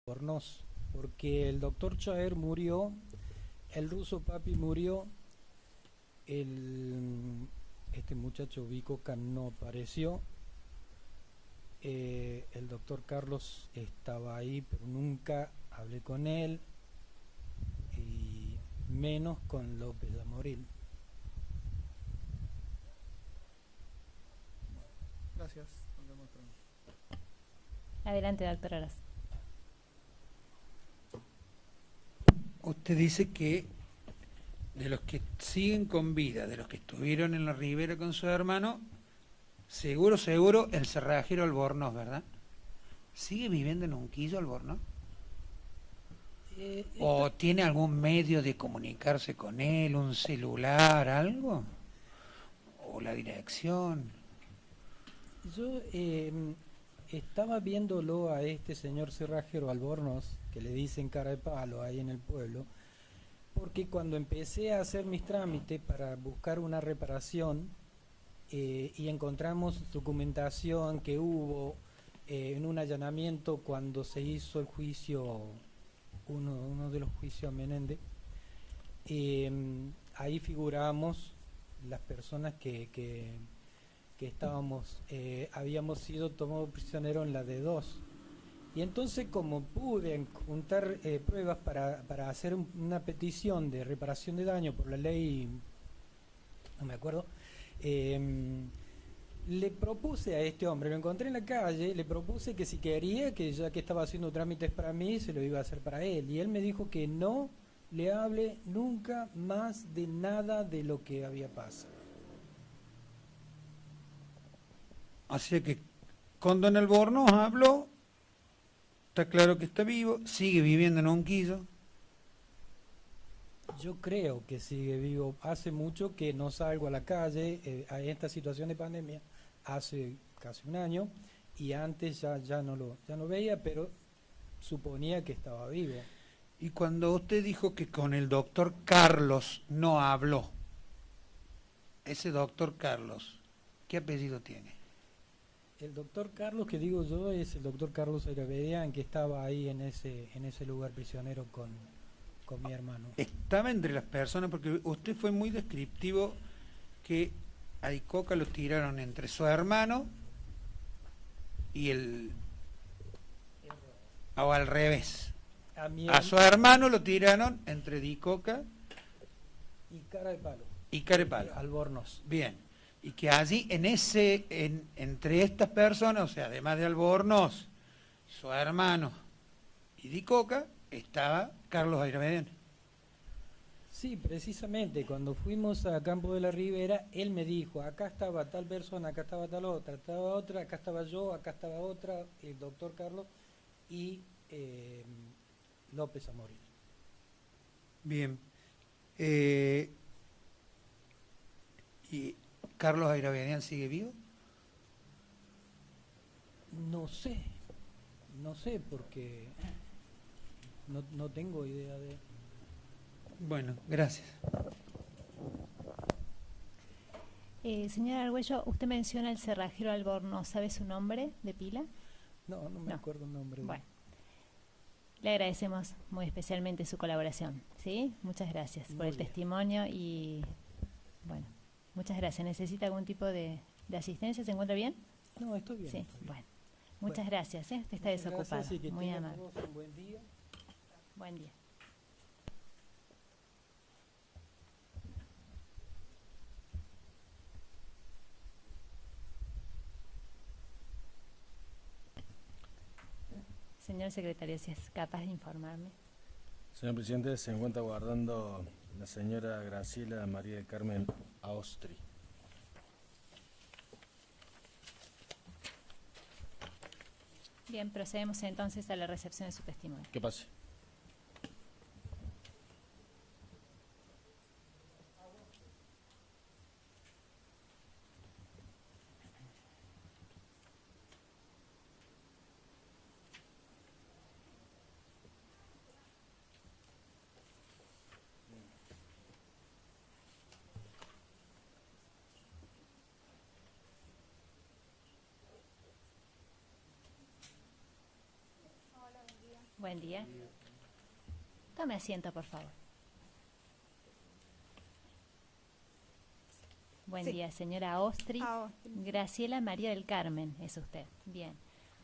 Albornoz, porque el doctor Chaer murió, el ruso Papi murió, este muchacho Vicoca no apareció, el doctor Carlos estaba ahí, pero nunca hablé con él, y menos con López Amoril. Gracias. Nos vemos pronto. Adelante, doctor Aras. Usted dice que de los que siguen con vida, de los que estuvieron en la ribera con su hermano, seguro, el cerrajero Albornoz, ¿verdad? ¿Sigue viviendo en Unquillo, Albornoz? ¿O tiene algún medio de comunicarse con él, un celular, algo? ¿O la dirección? Yo estaba viéndolo a este señor cerrajero Albornoz, que le dicen cara de palo ahí en el pueblo, porque cuando empecé a hacer mis trámites para buscar una reparación y encontramos documentación que hubo en un allanamiento cuando se hizo el juicio, uno de los juicios a Menéndez, ahí figuramos las personas que estábamos, habíamos sido tomados prisioneros en la D2. Y entonces, como pude juntar pruebas para hacer una petición de reparación de daño por la ley, no me acuerdo, le propuse a este hombre, lo encontré en la calle, le propuse que si quería, que ya que estaba haciendo trámites para mí, se lo iba a hacer para él. Y él me dijo que no le hable nunca más de nada de lo que había pasado. Así que con don Albornoz habló, está claro que está vivo, sigue viviendo en Unquillo. Yo creo que sigue vivo. Hace mucho que no salgo a la calle, a esta situación de pandemia, hace casi un año, y antes ya no lo veía, pero suponía que estaba vivo. Y cuando usted dijo que con el doctor Carlos no habló, ese doctor Carlos, ¿qué apellido tiene? El doctor Carlos, que digo yo, es el doctor Carlos Ayravedian, que estaba ahí en ese lugar prisionero con mi hermano. Estaba entre las personas, porque usted fue muy descriptivo, que a Icoca lo tiraron entre su hermano y o al revés. A su hermano lo tiraron entre Icoca y cara de palo. Y Carepalo. Albornoz. Bien. Y que allí, entre estas personas, o sea, además de Albornoz, su hermano y Icoca, estaba Carlos Ayravedian. Sí, precisamente, cuando fuimos a Campo de la Ribera, él me dijo, acá estaba tal persona, acá estaba tal otra, estaba otra, acá estaba yo, acá estaba otra, el doctor Carlos y López Amoril. Bien. ¿Y Carlos Ayravedian sigue vivo? No sé, porque no tengo idea de... Bueno, gracias. Señora Argüello, usted menciona el cerrajero Albornoz, ¿sabe su nombre de pila? No me acuerdo el nombre. Bueno, le agradecemos muy especialmente su colaboración, ¿sí? Muchas gracias por el testimonio y, bueno, muchas gracias. ¿Necesita algún tipo de asistencia? ¿Se encuentra bien? No, estoy bien. Sí, bueno. Muchas gracias, usted está desocupado. Muy amable. Un buen día. Buen día. Señor secretario, si es capaz de informarme. Señor presidente, se encuentra guardando la señora Graciela María del Carmen Austri. Bien, procedemos entonces a la recepción de su testimonio. ¿Qué pasa? Hola, buen día. Buen día. Tome asiento, por favor. Buen Sí. día, señora Austri. Graciela María del Carmen, es usted. Bien.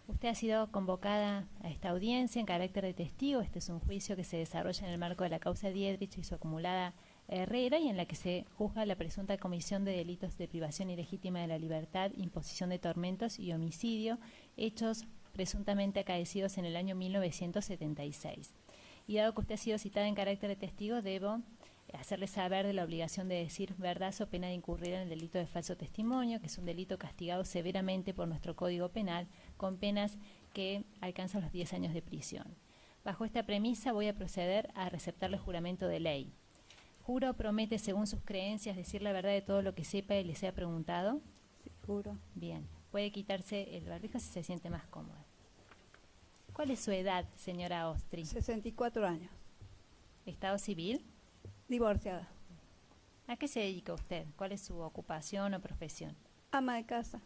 Usted ha sido convocada a esta audiencia en carácter de testigo. Este es un juicio que se desarrolla en el marco de la causa Diedrich y su acumulada Herrera, y en la que se juzga la presunta comisión de delitos de privación ilegítima de la libertad, imposición de tormentos y homicidio, hechos presuntamente acaecidos en el año 1976. Y dado que usted ha sido citada en carácter de testigo, debo hacerle saber de la obligación de decir verdad so pena de incurrir en el delito de falso testimonio, que es un delito castigado severamente por nuestro Código Penal, con penas que alcanzan los 10 años de prisión. Bajo esta premisa voy a proceder a receptarle juramento de ley. ¿Jura o promete, según sus creencias, decir la verdad de todo lo que sepa y le sea preguntado? Sí, juro. Bien. Puede quitarse el barbijo si se siente más cómoda. ¿Cuál es su edad, señora Austri? 64 años. ¿Estado civil? Divorciada. ¿A qué se dedica usted? ¿Cuál es su ocupación o profesión? Ama de casa.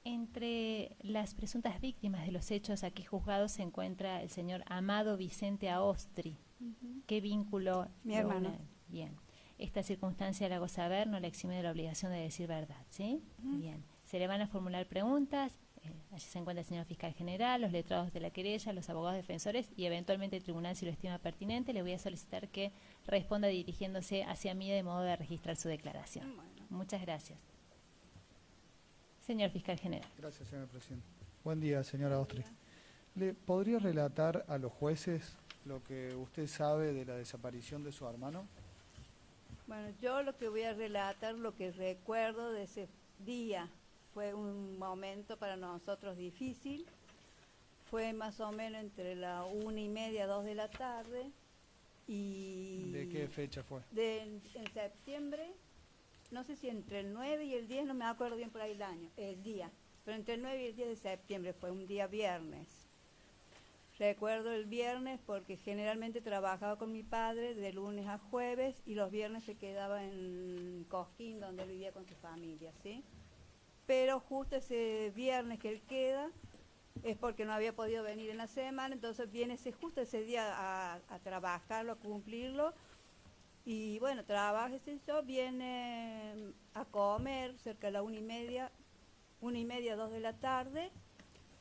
Entre las presuntas víctimas de los hechos aquí juzgados se encuentra el señor Amado Vicente Aostri. ¿Qué vínculo? Mi hermano. Bien. Esta circunstancia la hago saber, no le exime de la obligación de decir verdad, ¿sí? Bien. Se le van a formular preguntas. Allí se encuentra el señor fiscal general, los letrados de la querella, los abogados defensores y eventualmente el tribunal, si lo estima pertinente. Le voy a solicitar que responda dirigiéndose hacia mí de modo de registrar su declaración. Bueno. Muchas gracias. Señor fiscal general. Gracias, señor presidente. Buen día, señora Austri. ¿Le podría relatar a los jueces lo que usted sabe de la desaparición de su hermano? Bueno, yo lo que voy a relatar, lo que recuerdo de ese día, fue un momento para nosotros difícil. Fue más o menos entre la 1:30, 2 de la tarde. Y ¿De qué fecha fue? en septiembre, no sé si entre el 9 y el 10, no me acuerdo bien por ahí el día, pero entre el 9 y el 10 de septiembre fue un día viernes. Recuerdo el viernes porque generalmente trabajaba con mi padre de lunes a jueves y los viernes se quedaba en Cosquín, donde él vivía con su familia, ¿sí? Pero justo ese viernes que él queda es porque no había podido venir en la semana, entonces viene justo ese día a trabajarlo, a cumplirlo. Y bueno, trabaja ese yo, viene a comer cerca de la 1:30, 2 de la tarde,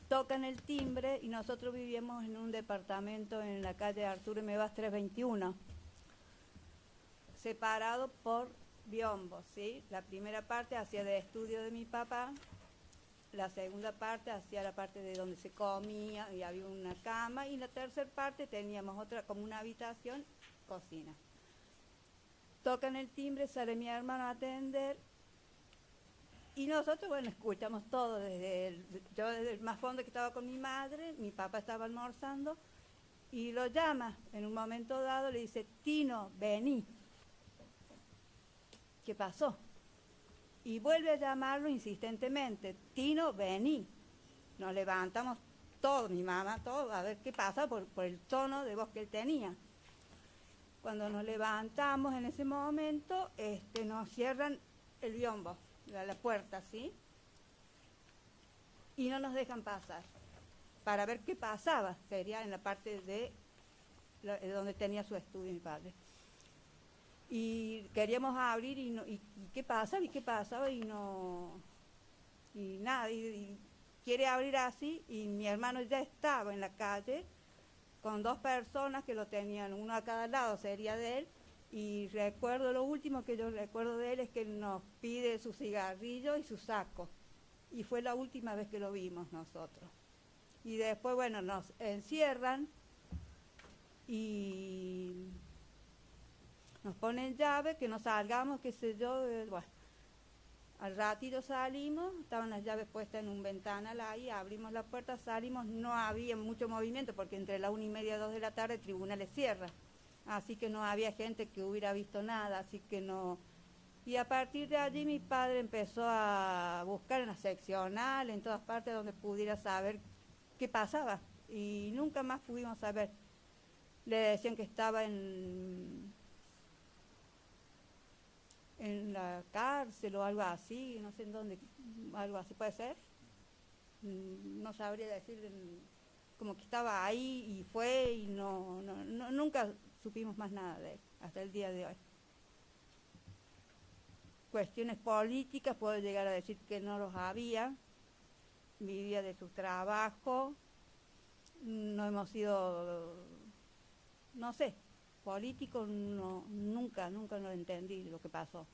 tocan el timbre y nosotros vivíamos en un departamento en la calle Arturo Mevas 321, separado por biombos, ¿sí? La primera parte hacía de estudio de mi papá, la segunda parte hacía la parte de donde se comía y había una cama, y la tercera parte teníamos otra como una habitación, cocina. Tocan el timbre, sale mi hermano a atender y nosotros, bueno, escuchamos todo, yo desde el más fondo que estaba con mi madre, mi papá estaba almorzando y lo llama, en un momento dado le dice, Tino, vení. ¿Qué pasó? Y vuelve a llamarlo insistentemente, Tino, vení. Nos levantamos todos, mi mamá, todos, a ver qué pasa por el tono de voz que él tenía. Cuando nos levantamos en ese momento, nos cierran el biombo, la puerta, ¿sí? Y no nos dejan pasar. Para ver qué pasaba, sería en la parte de donde tenía su estudio mi padre. Y queríamos abrir y qué pasaba, y no, y nada, y quiere abrir así, y mi hermano ya estaba en la calle, con dos personas que lo tenían, uno a cada lado sería de él, y recuerdo, lo último que yo recuerdo de él es que nos pide su cigarrillo y su saco, y fue la última vez que lo vimos nosotros. Y después, bueno, nos encierran y nos ponen llave, que no salgamos, qué sé yo, bueno. Al ratito salimos, estaban las llaves puestas en un ventanal ahí, abrimos la puerta, salimos, no había mucho movimiento porque entre la 1:30 y 2 de la tarde el tribunal le cierra, así que no había gente que hubiera visto nada, así que no. Y a partir de allí mi padre empezó a buscar en la seccional, en todas partes donde pudiera saber qué pasaba, y nunca más pudimos saber. Le decían que estaba en la cárcel o algo así, no sé en dónde, algo así puede ser, no sabría decir como que estaba ahí y fue y nunca supimos más nada de él, hasta el día de hoy. Cuestiones políticas, puedo llegar a decir que no los había, vivía de su trabajo, no hemos sido, no sé, políticos, no, nunca lo entendí lo que pasó.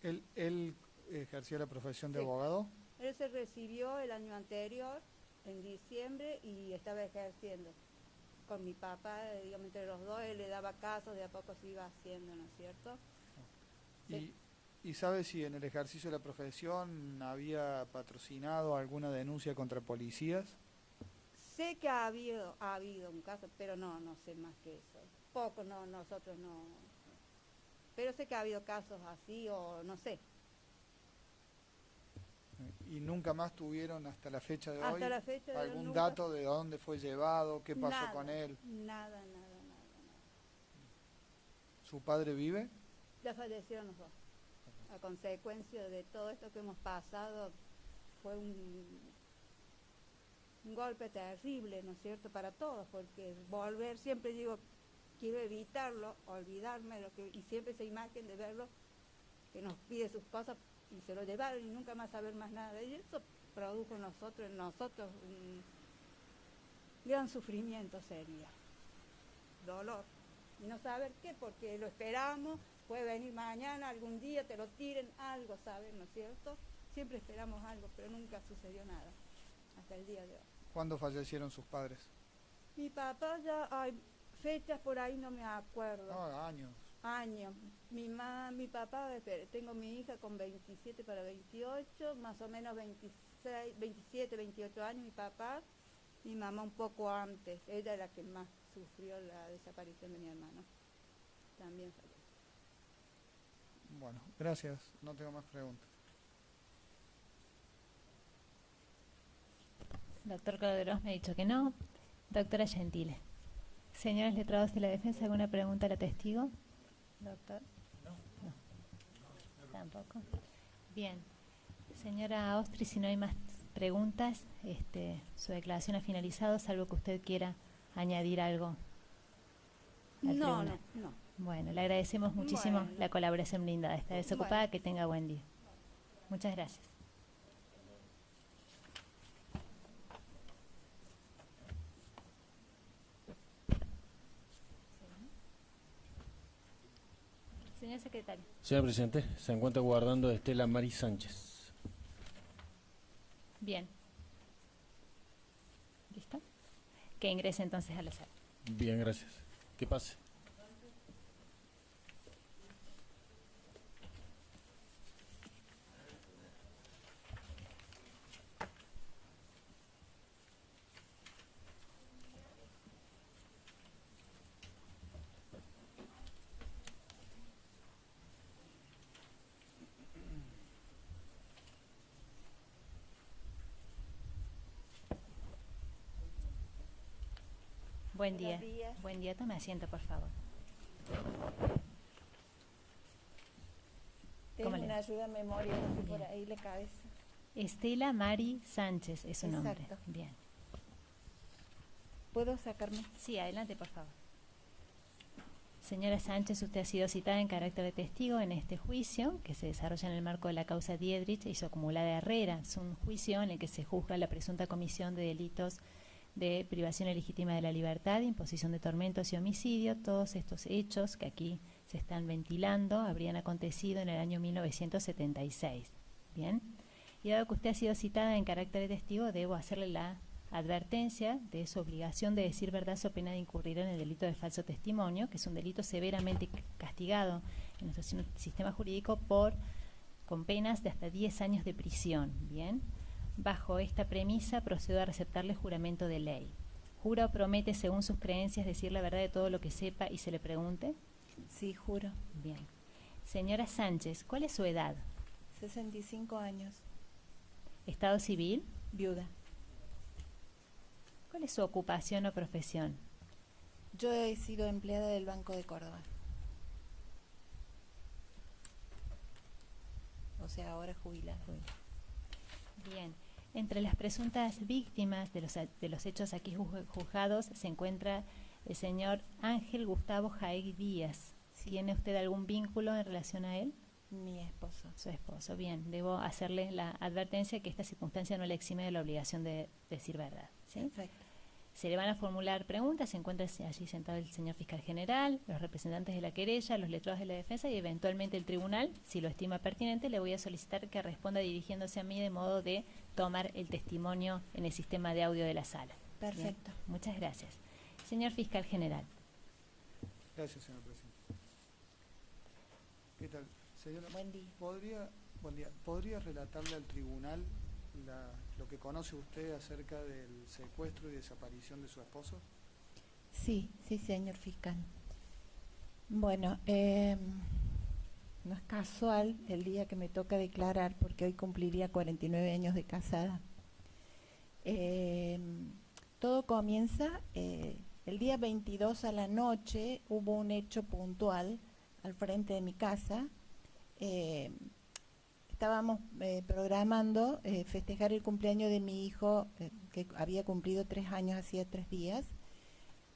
¿Él ejercía la profesión de Sí. abogado? Él se recibió el año anterior, en diciembre, y estaba ejerciendo. Con mi papá, digamos, entre los dos, él le daba casos, de a poco se iba haciendo, ¿no es cierto? Sí. ¿Y sabe si en el ejercicio de la profesión había patrocinado alguna denuncia contra policías? Sé que ha habido un caso, pero no sé más que eso. Poco, nosotros no. Pero sé que ha habido casos así, o no sé. ¿Y nunca más tuvieron hasta la fecha de hoy Hasta la fecha de hoy algún nunca. dato de dónde fue llevado, qué pasó Nada, con él? Nada. ¿Su padre vive? Ya fallecieron los dos. A consecuencia de todo esto que hemos pasado, fue un golpe terrible, ¿no es cierto?, para todos, porque volver, siempre digo, quiero evitarlo, olvidarme de lo que, y siempre esa imagen de verlo, que nos pide sus cosas, y se lo llevaron y nunca más saber más nada de él. Y eso produjo en nosotros un gran sufrimiento sería, dolor, y no saber qué, porque lo esperamos, puede venir mañana, algún día te lo tiren, algo, ¿saben?, ¿no es cierto? Siempre esperamos algo, pero nunca sucedió nada, hasta el día de hoy. ¿Cuándo fallecieron sus padres? Mi papá ya, hay fechas por ahí, no me acuerdo. Años. Años. Mi papá, tengo mi hija con 27 para 28, más o menos 26, 27, 28 años mi papá, mi mamá un poco antes, ella es la que más sufrió la desaparición de mi hermano. También falleció. Bueno, gracias, no tengo más preguntas. Doctor Calderón me ha dicho que no. Doctora Gentile. Señores letrados de la defensa, ¿alguna pregunta a la testigo? Doctor. No. Tampoco. Bien. Señora Austri, si no hay más preguntas, su declaración ha finalizado, salvo que usted quiera añadir algo. al No. tribunal. Bueno, le agradecemos muchísimo Bueno. la colaboración brindada. Está desocupada, Bueno. que tenga buen día. Muchas gracias. Señor secretario. Señor presidente, se encuentra guardando Estela Mari Sánchez. Bien. ¿Listo? Que ingrese entonces a la sala. Bien, gracias. Que pase. Buen día. Buenos días. Buen día. Tome asiento, por favor. Tengo ¿Cómo le una va? ayuda a memoria porque por Bien. ahí la cabeza. Estela Mari Sánchez es su nombre. Exacto. Bien. ¿Puedo sacarme? Sí, adelante, por favor. Señora Sánchez, usted ha sido citada en carácter de testigo en este juicio que se desarrolla en el marco de la causa Diedrich y su acumulada Herrera. Es un juicio en el que se juzga la presunta comisión de delitos de privación ilegítima de la libertad, imposición de tormentos y homicidio. Todos estos hechos que aquí se están ventilando habrían acontecido en el año 1976. Bien. Y dado que usted ha sido citada en carácter de testigo, debo hacerle la advertencia de su obligación de decir verdad so pena de incurrir en el delito de falso testimonio, que es un delito severamente castigado en nuestro sistema jurídico con penas de hasta 10 años de prisión. Bien. Bajo esta premisa procedo a receptarle juramento de ley. ¿Jura o promete, según sus creencias, decir la verdad de todo lo que sepa y se le pregunte? Sí, juro. Bien. Señora Sánchez, ¿cuál es su edad? 65 años. ¿Estado civil? Viuda. ¿Cuál es su ocupación o profesión? Yo he sido empleada del Banco de Córdoba. O sea, ahora jubilada. Bien. Entre las presuntas víctimas de los hechos aquí juzgados se encuentra el señor Ángel Gustavo Jaegui Díaz. ¿Tiene usted algún vínculo en relación a él? Mi esposo. Su esposo. Bien, debo hacerle la advertencia que esta circunstancia no le exime de la obligación de decir verdad, ¿sí? Perfecto. Se le van a formular preguntas, se encuentra allí sentado el señor fiscal general, los representantes de la querella, los letrados de la defensa y eventualmente el tribunal, si lo estima pertinente, le voy a solicitar que responda dirigiéndose a mí de modo de tomar el testimonio en el sistema de audio de la sala. Perfecto. Bien, muchas gracias. Señor fiscal general. Gracias, señor presidente. ¿Qué tal? Señora, Buen día. ¿Podría relatarle al tribunal lo que conoce usted acerca del secuestro y desaparición de su esposo? Sí, señor fiscal. Bueno, no es casual el día que me toca declarar, porque hoy cumpliría 49 años de casada. Todo comienza el día 22 a la noche. Hubo un hecho puntual al frente de mi casa. Estábamos programando festejar el cumpleaños de mi hijo, que había cumplido 3 años hacía 3 días.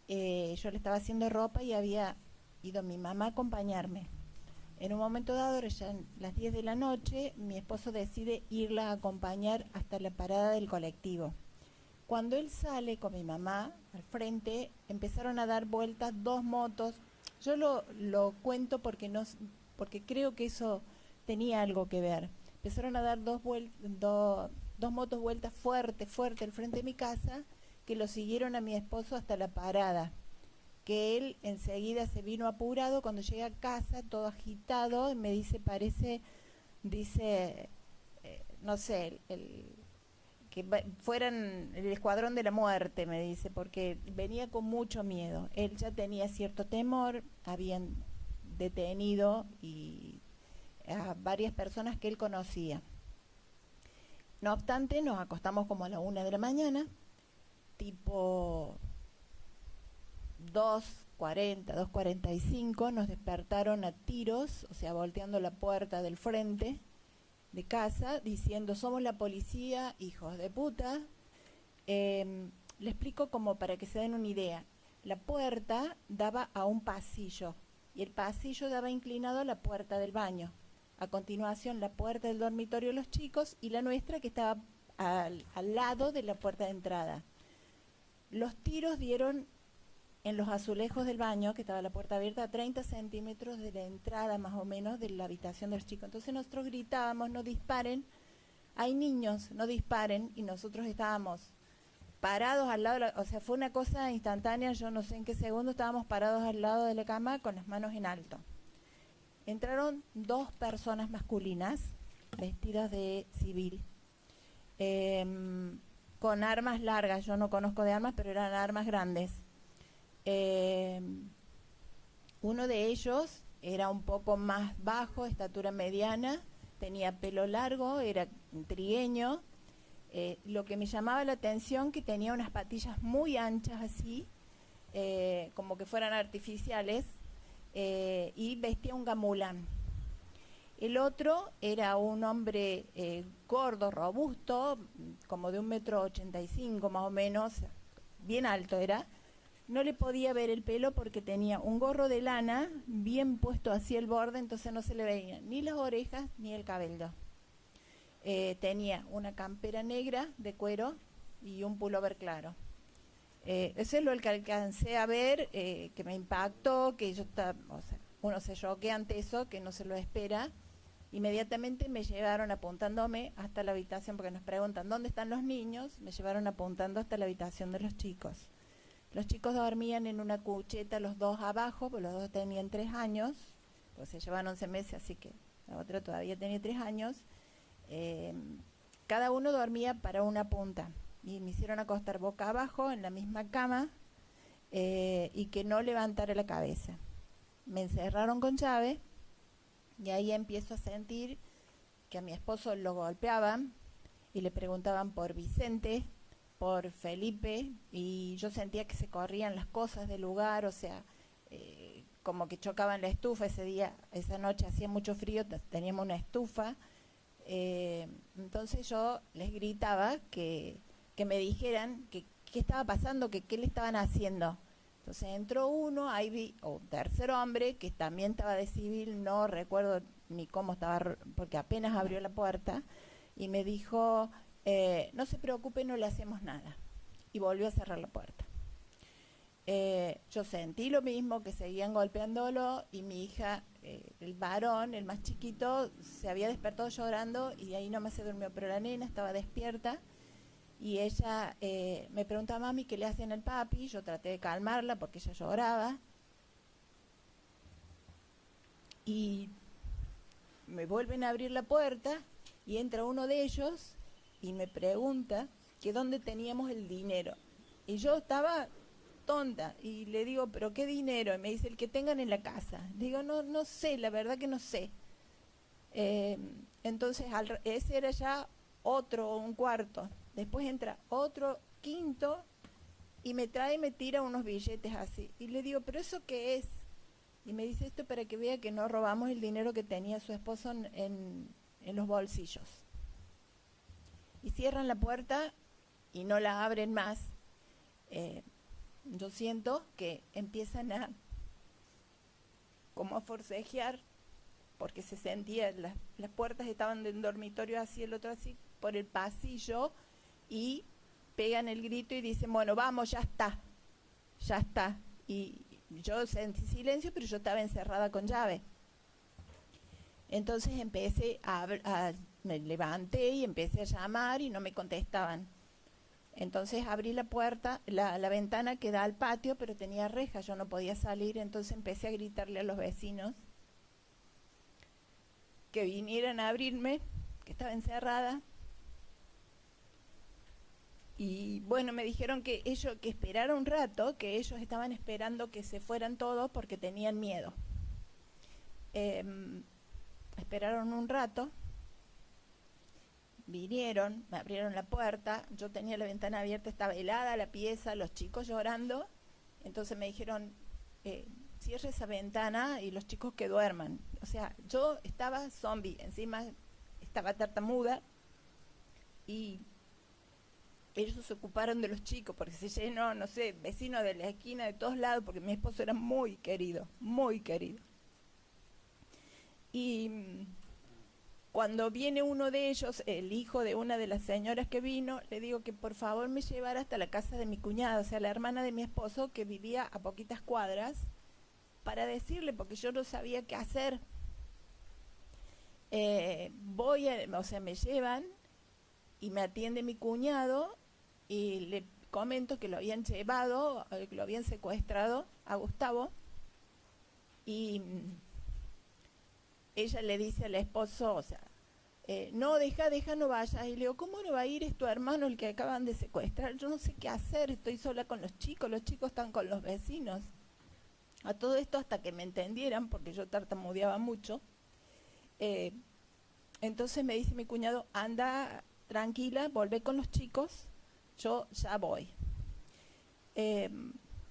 Yo le estaba haciendo ropa y había ido mi mamá a acompañarme. En un momento dado, ya las 10 de la noche, mi esposo decide irla a acompañar hasta la parada del colectivo. Cuando él sale con mi mamá al frente, empezaron a dar vueltas 2 motos. Yo lo cuento porque creo que eso tenía algo que ver. Empezaron a dar dos motos vueltas fuerte al frente de mi casa, que lo siguieron a mi esposo hasta la parada, que él enseguida se vino apurado. Cuando llega a casa todo agitado y me dice, no sé, que fueran el escuadrón de la muerte, me dice, porque venía con mucho miedo. Él ya tenía cierto temor, habían detenido a varias personas que él conocía. No obstante, nos acostamos como a la 1 de la mañana, tipo 2:40, 2:45, nos despertaron a tiros, o sea, volteando la puerta del frente de casa, diciendo, somos la policía, hijos de puta. Le explico como para que se den una idea. La puerta daba a un pasillo, y el pasillo daba inclinado a la puerta del baño. A continuación, la puerta del dormitorio de los chicos y la nuestra, que estaba al lado de la puerta de entrada. Los tiros dieron en los azulejos del baño, que estaba la puerta abierta a 30 centímetros de la entrada más o menos de la habitación de los chicos. Entonces nosotros gritábamos, no disparen, hay niños, no disparen, y nosotros estábamos parados al lado, o sea, fue una cosa instantánea, yo no sé en qué segundo, estábamos parados al lado de la cama con las manos en alto. Entraron 2 personas masculinas, vestidas de civil, con armas largas. Yo no conozco de armas, pero eran armas grandes. Uno de ellos era un poco más bajo, estatura mediana, tenía pelo largo, era trigueño. Lo que me llamaba la atención, que tenía unas patillas muy anchas así, como que fueran artificiales, y vestía un gamulán. El otro era un hombre gordo, robusto, como de 1,85 m más o menos, bien alto era. No le podía ver el pelo porque tenía un gorro de lana bien puesto hacia el borde, entonces no se le veían ni las orejas ni el cabello. Tenía una campera negra de cuero y un pullover claro. Eso es lo que alcancé a ver, que me impactó, que uno se choquea ante eso, que no se lo espera. Inmediatamente me llevaron apuntándome hasta la habitación, porque nos preguntan ¿dónde están los niños? Me llevaron apuntando hasta la habitación de los chicos. Los chicos dormían en una cucheta, los 2 abajo, pues los 2 tenían 3 años, pues se llevan 11 meses, así que la otra todavía tenía 3 años. Cada uno dormía para una punta, y me hicieron acostar boca abajo en la misma cama, y que no levantara la cabeza. Me encerraron con llave, y ahí empiezo a sentir que a mi esposo lo golpeaban y le preguntaban por Vicente, por Felipe, y yo sentía que se corrían las cosas del lugar, o sea, como que chocaban la estufa. Esa noche hacía mucho frío, teníamos una estufa, Entonces yo les gritaba que me dijeran qué estaba pasando, qué le estaban haciendo. Entonces entró uno, ahí vi un tercer hombre que también estaba de civil, no recuerdo ni cómo estaba, porque apenas abrió la puerta, y me dijo, no se preocupe, no le hacemos nada. Y volvió a cerrar la puerta. Yo sentí lo mismo, que seguían golpeándolo, y mi hija, el varón, el más chiquito, se había despertado llorando y ahí nomás se durmió, pero la nena estaba despierta. Y ella me pregunta, mami, ¿qué le hacen al papi? Yo traté de calmarla porque ella lloraba. Y me vuelven a abrir la puerta y entra uno de ellos y me pregunta que dónde teníamos el dinero. Y yo estaba tonta y le digo, ¿pero qué dinero? Y me dice, el que tengan en la casa. Digo, no sé, la verdad que no sé. Entonces, ese era ya un cuarto. Después entra otro quinto y me tira unos billetes así. Y le digo, ¿pero eso qué es? Y me dice, esto para que vea que no robamos el dinero que tenía su esposo en los bolsillos. Y cierran la puerta y no la abren más. Yo siento que empiezan como a forcejear, porque se sentía, las puertas estaban del dormitorio así, el otro así, por el pasillo, y pegan el grito y dicen, bueno, vamos, ya está. Y yo sentí silencio, pero yo estaba encerrada con llave. Entonces me levanté y empecé a llamar y no me contestaban. Entonces abrí la puerta, la ventana que da al patio, pero tenía reja, yo no podía salir, entonces empecé a gritarle a los vecinos que vinieran a abrirme, que estaba encerrada. Y bueno, me dijeron que esperara un rato, que ellos estaban esperando que se fueran todos porque tenían miedo. Esperaron un rato, vinieron, me abrieron la puerta, yo tenía la ventana abierta, estaba helada la pieza, los chicos llorando, entonces me dijeron, cierre esa ventana y los chicos que duerman. O sea, yo estaba zombie, encima estaba tartamuda, y ellos se ocuparon de los chicos, porque se llenó, no sé, vecinos de la esquina, de todos lados, porque mi esposo era muy querido, muy querido. Y cuando viene uno de ellos, el hijo de una de las señoras que vino, le digo que por favor me llevara hasta la casa de mi cuñada, o sea, la hermana de mi esposo, que vivía a poquitas cuadras, para decirle, porque yo no sabía qué hacer. Me llevan y me atiende mi cuñado y le comento que lo habían llevado, que lo habían secuestrado a Gustavo, y ella le dice al esposo, o sea, no, deja, no vayas. Y le digo, ¿cómo no va a ir? Es tu hermano el que acaban de secuestrar. Yo no sé qué hacer, estoy sola con los chicos están con los vecinos. A todo esto hasta que me entendieran, porque yo tartamudeaba mucho. Entonces me dice mi cuñado, anda tranquila, volvé con los chicos, yo ya voy.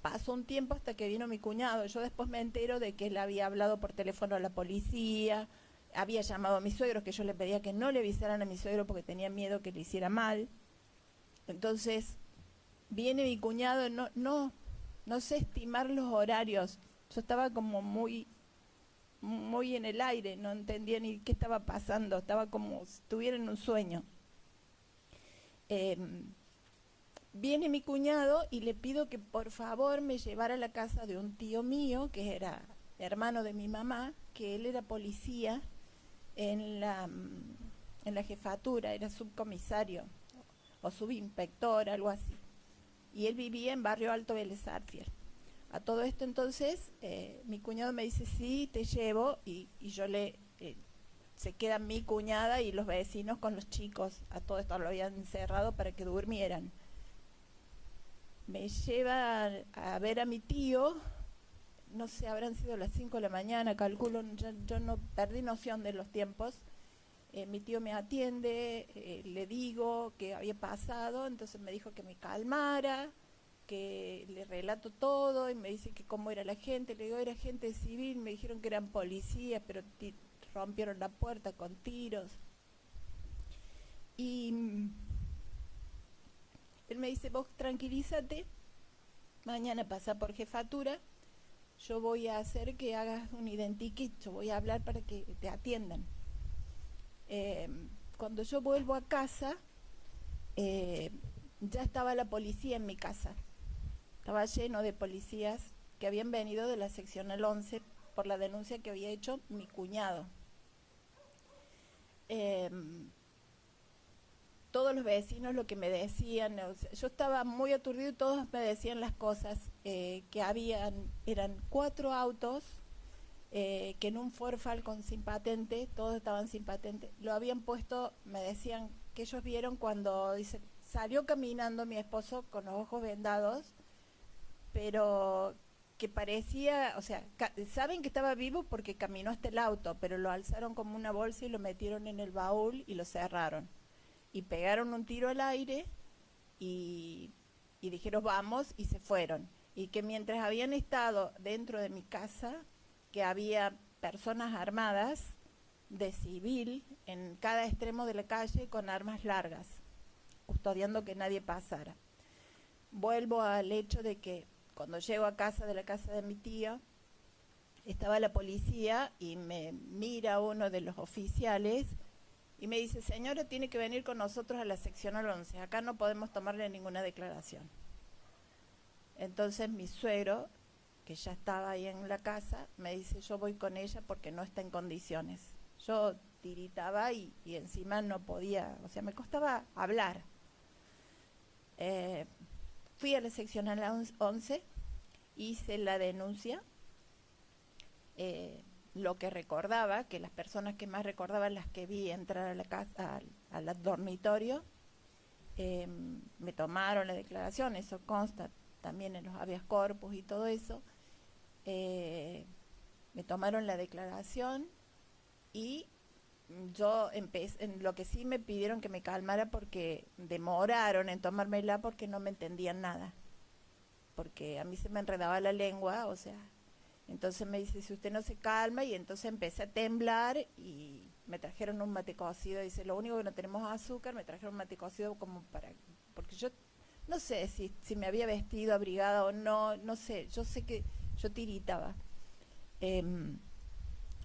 Pasó un tiempo hasta que vino mi cuñado. Yo después me entero de que él había hablado por teléfono a la policía, había llamado a mi suegro, que yo le pedía que no le avisaran a mi suegro porque tenía miedo que le hiciera mal. Entonces viene mi cuñado, no sé estimar los horarios. Yo estaba como muy en el aire, no entendía ni qué estaba pasando, estaba como si estuviera en un sueño. Viene mi cuñado y le pido que por favor me llevara a la casa de un tío mío, que era hermano de mi mamá, que él era policía en la jefatura, era subcomisario o subinspector, algo así. Y él vivía en Barrio Alto Vélez Arfiel. A todo esto entonces mi cuñado me dice, sí, te llevo, y yo se queda mi cuñada y los vecinos con los chicos. A todo esto lo habían encerrado para que durmieran. Me lleva a ver a mi tío, no sé, habrán sido las 5 de la mañana, calculo, yo no perdí noción de los tiempos. Mi tío me atiende, le digo qué había pasado, entonces me dijo que me calmara, que le relato todo, y me dice que cómo era la gente. Le digo, era gente civil, me dijeron que eran policías, pero rompieron la puerta con tiros. Y él me dice, vos tranquilízate, mañana pasa por jefatura, yo voy a hacer que hagas un identikit, yo voy a hablar para que te atiendan. Cuando yo vuelvo a casa, ya estaba la policía en mi casa. Estaba lleno de policías que habían venido de la seccional 11 por la denuncia que había hecho mi cuñado. Todos los vecinos lo que me decían, o sea, yo estaba muy aturdido y todos me decían las cosas, que eran 4 autos, que en un Ford Falcon sin patente, todos estaban sin patente, lo habían puesto, me decían que ellos vieron cuando dice, salió caminando mi esposo con los ojos vendados, pero que parecía, o sea, saben que estaba vivo porque caminó hasta el auto, pero lo alzaron como una bolsa y lo metieron en el baúl y lo cerraron. Y pegaron un tiro al aire y dijeron vamos y se fueron. Y que mientras habían estado dentro de mi casa, que había personas armadas de civil en cada extremo de la calle con armas largas, custodiando que nadie pasara. Vuelvo al hecho de que cuando llego a casa de la casa de mi tía, estaba la policía y me mira uno de los oficiales y me dice, señora, tiene que venir con nosotros a la seccional 11, acá no podemos tomarle ninguna declaración. Entonces mi suegro, que ya estaba ahí en la casa, me dice, yo voy con ella porque no está en condiciones. Yo tiritaba y encima no podía, o sea, me costaba hablar. Fui a la seccional 11, hice la denuncia, lo que recordaba, que las personas que más recordaban las que vi entrar a la casa, al dormitorio, me tomaron la declaración, eso consta también en los habeas corpus y todo eso, me tomaron la declaración y yo empecé, en lo que sí me pidieron que me calmara porque demoraron en tomármela porque no me entendían nada, porque a mí se me enredaba la lengua, o sea, entonces me dice, si usted no se calma, y entonces empecé a temblar y me trajeron un mate cocido, dice, lo único que no tenemos es azúcar, me trajeron un mate cocido como para, porque yo no sé si me había vestido abrigada o no, no sé, yo sé que yo tiritaba.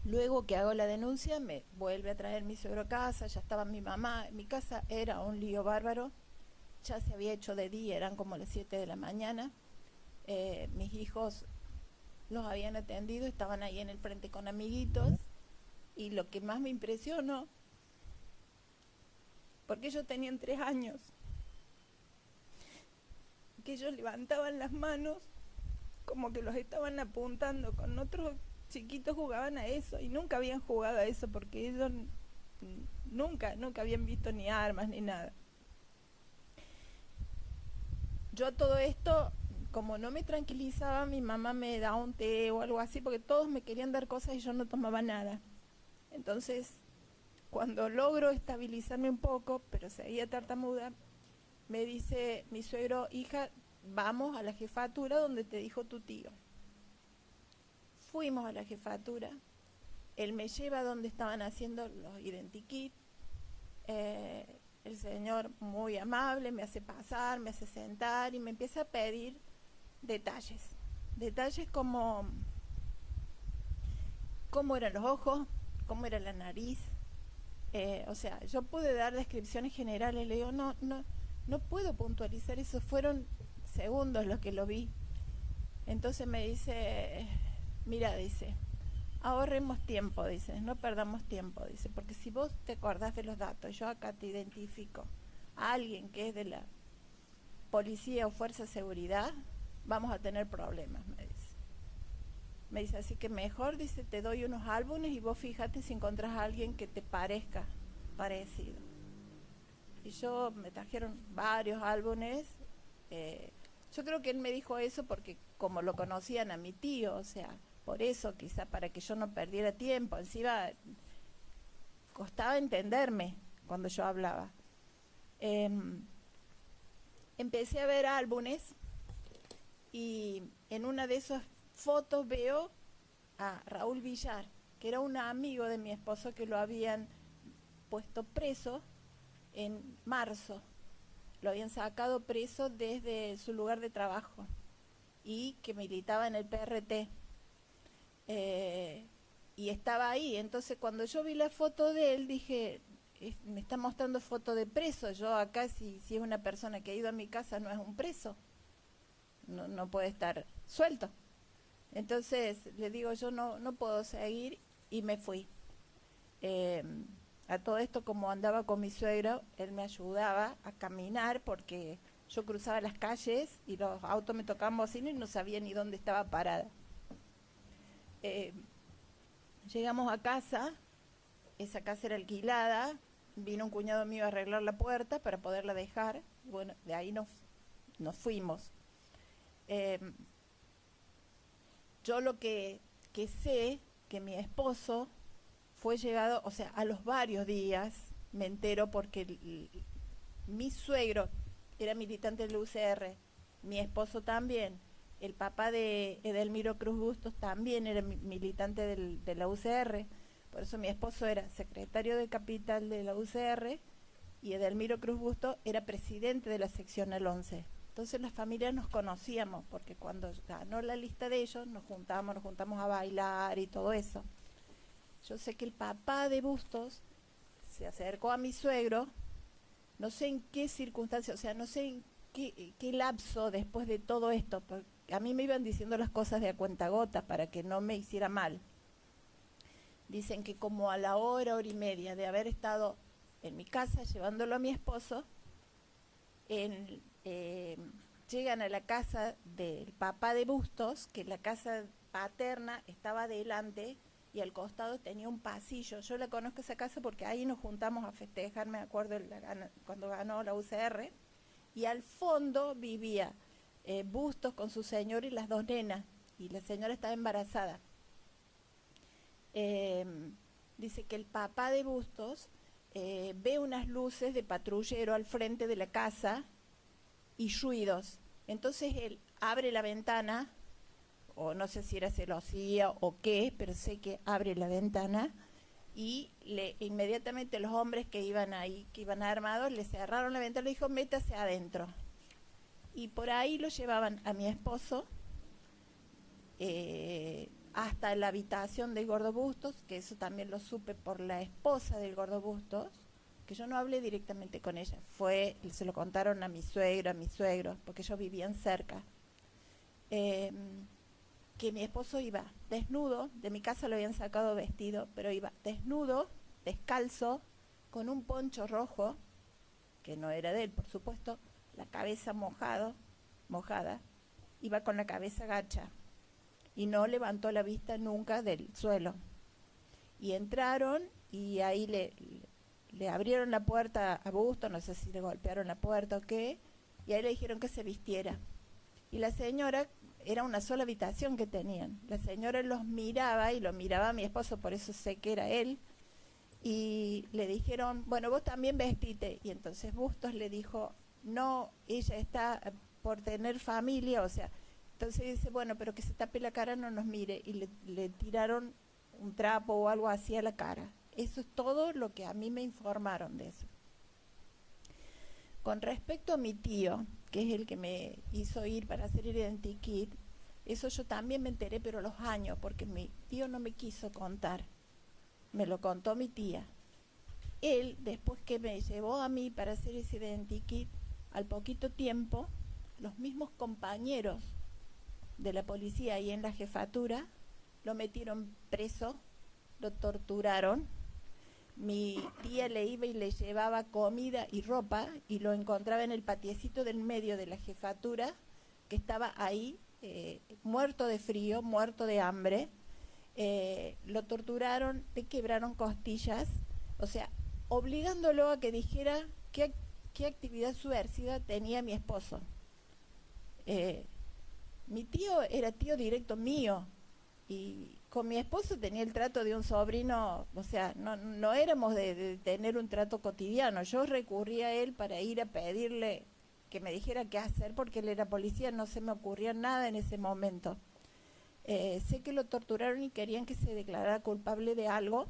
Luego que hago la denuncia, me vuelve a traer mi suegro a casa, ya estaba mi mamá, mi casa era un lío bárbaro, ya se había hecho de día, eran como las 7 de la mañana, mis hijos los habían atendido, estaban ahí en el frente con amiguitos, y lo que más me impresionó, porque ellos tenían 3 años, que ellos levantaban las manos como que los estaban apuntando, con otros chiquitos jugaban a eso y nunca habían jugado a eso porque ellos nunca habían visto ni armas ni nada. Yo a todo esto, como no me tranquilizaba, mi mamá me daba un té o algo así porque todos me querían dar cosas y yo no tomaba nada. Entonces, cuando logro estabilizarme un poco, pero seguía tartamuda, me dice mi suegro, hija, vamos a la jefatura donde te dijo tu tío. Fuimos a la jefatura, él me lleva donde estaban haciendo los identikit, el señor muy amable me hace pasar, me hace sentar y me empieza a pedir detalles como cómo eran los ojos, cómo era la nariz, o sea, yo pude dar descripciones generales, le digo, no puedo puntualizar eso, fueron segundos los que lo vi. Entonces me dice, mira, dice, ahorremos tiempo, dice, no perdamos tiempo, dice, porque si vos te acordás de los datos, yo acá te identifico a alguien que es de la policía o fuerza de seguridad, vamos a tener problemas, me dice. Me dice, así que mejor, dice, te doy unos álbumes y vos fíjate si encontrás a alguien que te parezca parecido. Y yo me trajeron varios álbumes, yo creo que él me dijo eso porque como lo conocían a mi tío, o sea, por eso quizá para que yo no perdiera tiempo, encima costaba entenderme cuando yo hablaba. Empecé a ver álbumes y en una de esas fotos veo a Raúl Villar, que era un amigo de mi esposo que lo habían puesto preso en marzo. Lo habían sacado preso desde su lugar de trabajo y que militaba en el PRT. Y estaba ahí. Entonces, cuando yo vi la foto de él, dije, me está mostrando foto de preso. Yo acá, si es una persona que ha ido a mi casa, no es un preso. No puede estar suelto. Entonces, le digo, yo no puedo seguir, y me fui. A todo esto, como andaba con mi suegro, él me ayudaba a caminar porque yo cruzaba las calles y los autos me tocaban bocina y no sabía ni dónde estaba parada. Llegamos a casa, esa casa era alquilada, vino un cuñado mío a arreglar la puerta para poderla dejar, bueno, de ahí nos fuimos. Yo lo que sé, que mi esposo fue llegado, o sea, a los varios días, me entero porque mi suegro era militante del UCR, mi esposo también, el papá de Edelmiro Cruz Bustos también era militante de la UCR, por eso mi esposo era secretario de Capital de la UCR y Edelmiro Cruz Bustos era presidente de la seccional 11. Entonces las familias nos conocíamos, porque cuando ganó la lista de ellos nos juntamos a bailar y todo eso. Yo sé que el papá de Bustos se acercó a mi suegro, no sé en qué circunstancia, o sea, no sé en qué lapso después de todo esto, porque a mí me iban diciendo las cosas de a cuentagotas para que no me hiciera mal. Dicen que como a la hora y media de haber estado en mi casa llevándolo a mi esposo, llegan a la casa del papá de Bustos, que la casa paterna estaba adelante y al costado tenía un pasillo. Yo la conozco esa casa porque ahí nos juntamos a festejar, me acuerdo cuando ganó la UCR, y al fondo vivía Bustos con su señor y las dos nenas, y la señora estaba embarazada. Dice que el papá de Bustos ve unas luces de patrullero al frente de la casa y ruidos. Entonces él abre la ventana, o no sé si era celosía o qué, pero sé que abre la ventana y inmediatamente los hombres que iban ahí, que iban armados, le cerraron la ventana y le dijo, métase adentro. Y por ahí lo llevaban a mi esposo hasta la habitación del Gordo Bustos, que eso también lo supe por la esposa del Gordo Bustos, que yo no hablé directamente con ella, se lo contaron a mi suegro, porque ellos vivían cerca. Que mi esposo iba desnudo, de mi casa lo habían sacado vestido, pero iba desnudo, descalzo, con un poncho rojo, que no era de él, por supuesto, la cabeza mojada, iba con la cabeza gacha y no levantó la vista nunca del suelo. Y entraron y ahí le abrieron la puerta a Bustos, no sé si le golpearon la puerta o qué, y ahí le dijeron que se vistiera. Y la señora, era una sola habitación que tenían, la señora los miraba y lo miraba a mi esposo, por eso sé que era él, y le dijeron, bueno, vos también vestite. Y entonces Bustos le dijo, no, ella está por tener familia, o sea, entonces dice, bueno, pero que se tape la cara, no nos mire, y le tiraron un trapo o algo así a la cara. Eso es todo lo que a mí me informaron de eso. Con respecto a mi tío, que es el que me hizo ir para hacer el identikit, eso yo también me enteré, pero a los años, porque mi tío no me quiso contar. Me lo contó mi tía. Él, después que me llevó a mí para hacer ese identikit, al poquito tiempo, los mismos compañeros de la policía ahí en la jefatura lo metieron preso, lo torturaron. Mi tía le iba y le llevaba comida y ropa y lo encontraba en el patiecito del medio de la jefatura, que estaba ahí, muerto de frío, muerto de hambre. Lo torturaron, le quebraron costillas, o sea, obligándolo a que dijera qué actividad subversiva tenía mi esposo. Mi tío era tío directo mío y con mi esposo tenía el trato de un sobrino, o sea, no éramos de tener un trato cotidiano. Yo recurría a él para ir a pedirle que me dijera qué hacer porque él era policía, no se me ocurría nada en ese momento. Sé que lo torturaron y querían que se declarara culpable de algo.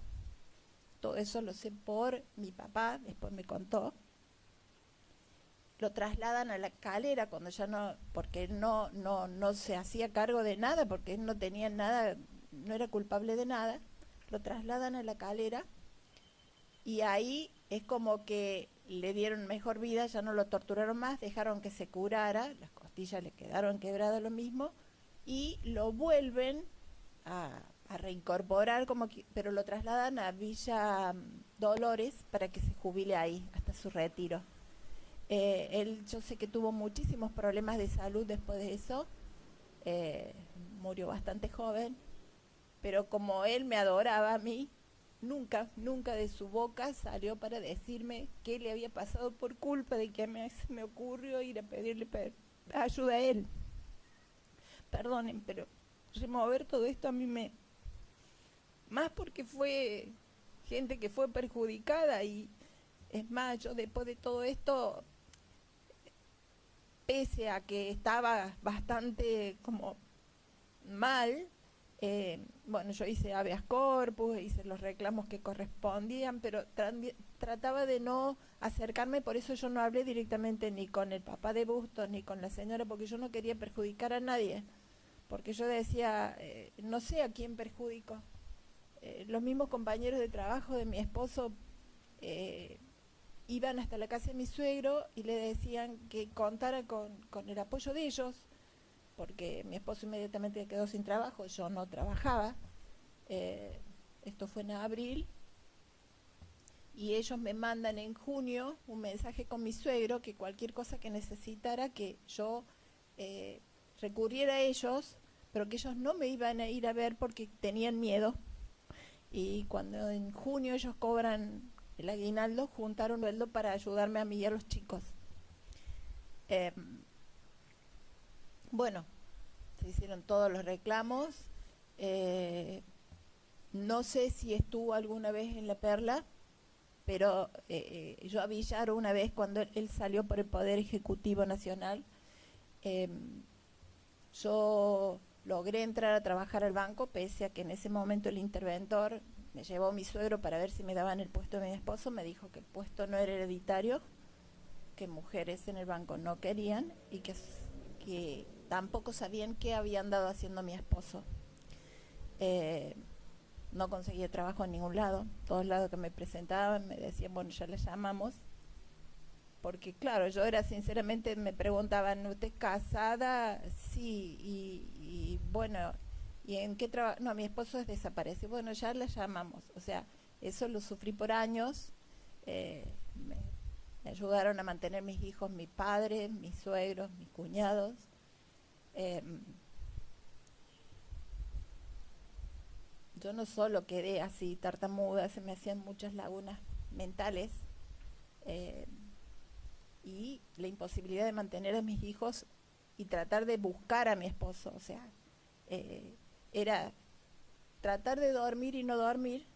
Todo eso lo sé por mi papá, después me contó. lo trasladan a La Calera cuando ya no, porque él no se hacía cargo de nada, porque él no tenía nada, no era culpable de nada. Lo trasladan a La Calera y ahí es como que le dieron mejor vida, ya no lo torturaron más, dejaron que se curara, las costillas le quedaron quebradas lo mismo, y lo vuelven a reincorporar, pero lo trasladan a Villa Dolores para que se jubile ahí hasta su retiro. Él, yo sé que tuvo muchísimos problemas de salud después de eso, murió bastante joven, pero como él me adoraba a mí, nunca de su boca salió para decirme qué le había pasado por culpa de que se me ocurrió ir a pedirle ayuda a él. Perdonen, pero remover todo esto a mí más porque fue gente que fue perjudicada, y es más, yo después de todo esto, pese a que estaba bastante como mal, bueno, yo hice habeas corpus, hice los reclamos que correspondían, pero trataba de no acercarme, por eso yo no hablé directamente ni con el papá de Bustos ni con la señora, porque yo no quería perjudicar a nadie, porque yo decía, no sé a quién perjudico. Los mismos compañeros de trabajo de mi esposo iban hasta la casa de mi suegro y le decían que contara con el apoyo de ellos, porque mi esposo inmediatamente quedó sin trabajo, yo no trabajaba. Esto fue en abril, y ellos me mandan en junio un mensaje con mi suegro que cualquier cosa que necesitara, que yo recurriera a ellos, pero que ellos no me iban a ir a ver porque tenían miedo. Y cuando en junio ellos cobran el aguinaldo, juntaron sueldo para ayudarme a mí y a los chicos. Bueno, se hicieron todos los reclamos. No sé si estuvo alguna vez en La Perla, pero yo a Villar una vez cuando él salió por el Poder Ejecutivo Nacional, yo logré entrar a trabajar al banco, pese a que en ese momento el interventor me llevó a mi suegro para ver si me daban el puesto de mi esposo. Me dijo que el puesto no era hereditario, que mujeres en el banco no querían y que tampoco sabían qué había andado haciendo mi esposo. No conseguía trabajo en ningún lado. Todos lados que me presentaban me decían, bueno, ya le llamamos. Porque claro, yo era sinceramente, me preguntaban, ¿usted es casada? Sí, y bueno, ¿y en qué trabajo? No, mi esposo es desaparecido. Bueno, ya le llamamos. O sea, eso lo sufrí por años. Me ayudaron a mantener mis hijos, mi padre, mis suegros, mis cuñados. Yo no solo quedé así tartamuda, se me hacían muchas lagunas mentales, y la imposibilidad de mantener a mis hijos y tratar de buscar a mi esposo. O sea, era tratar de dormir y no dormir,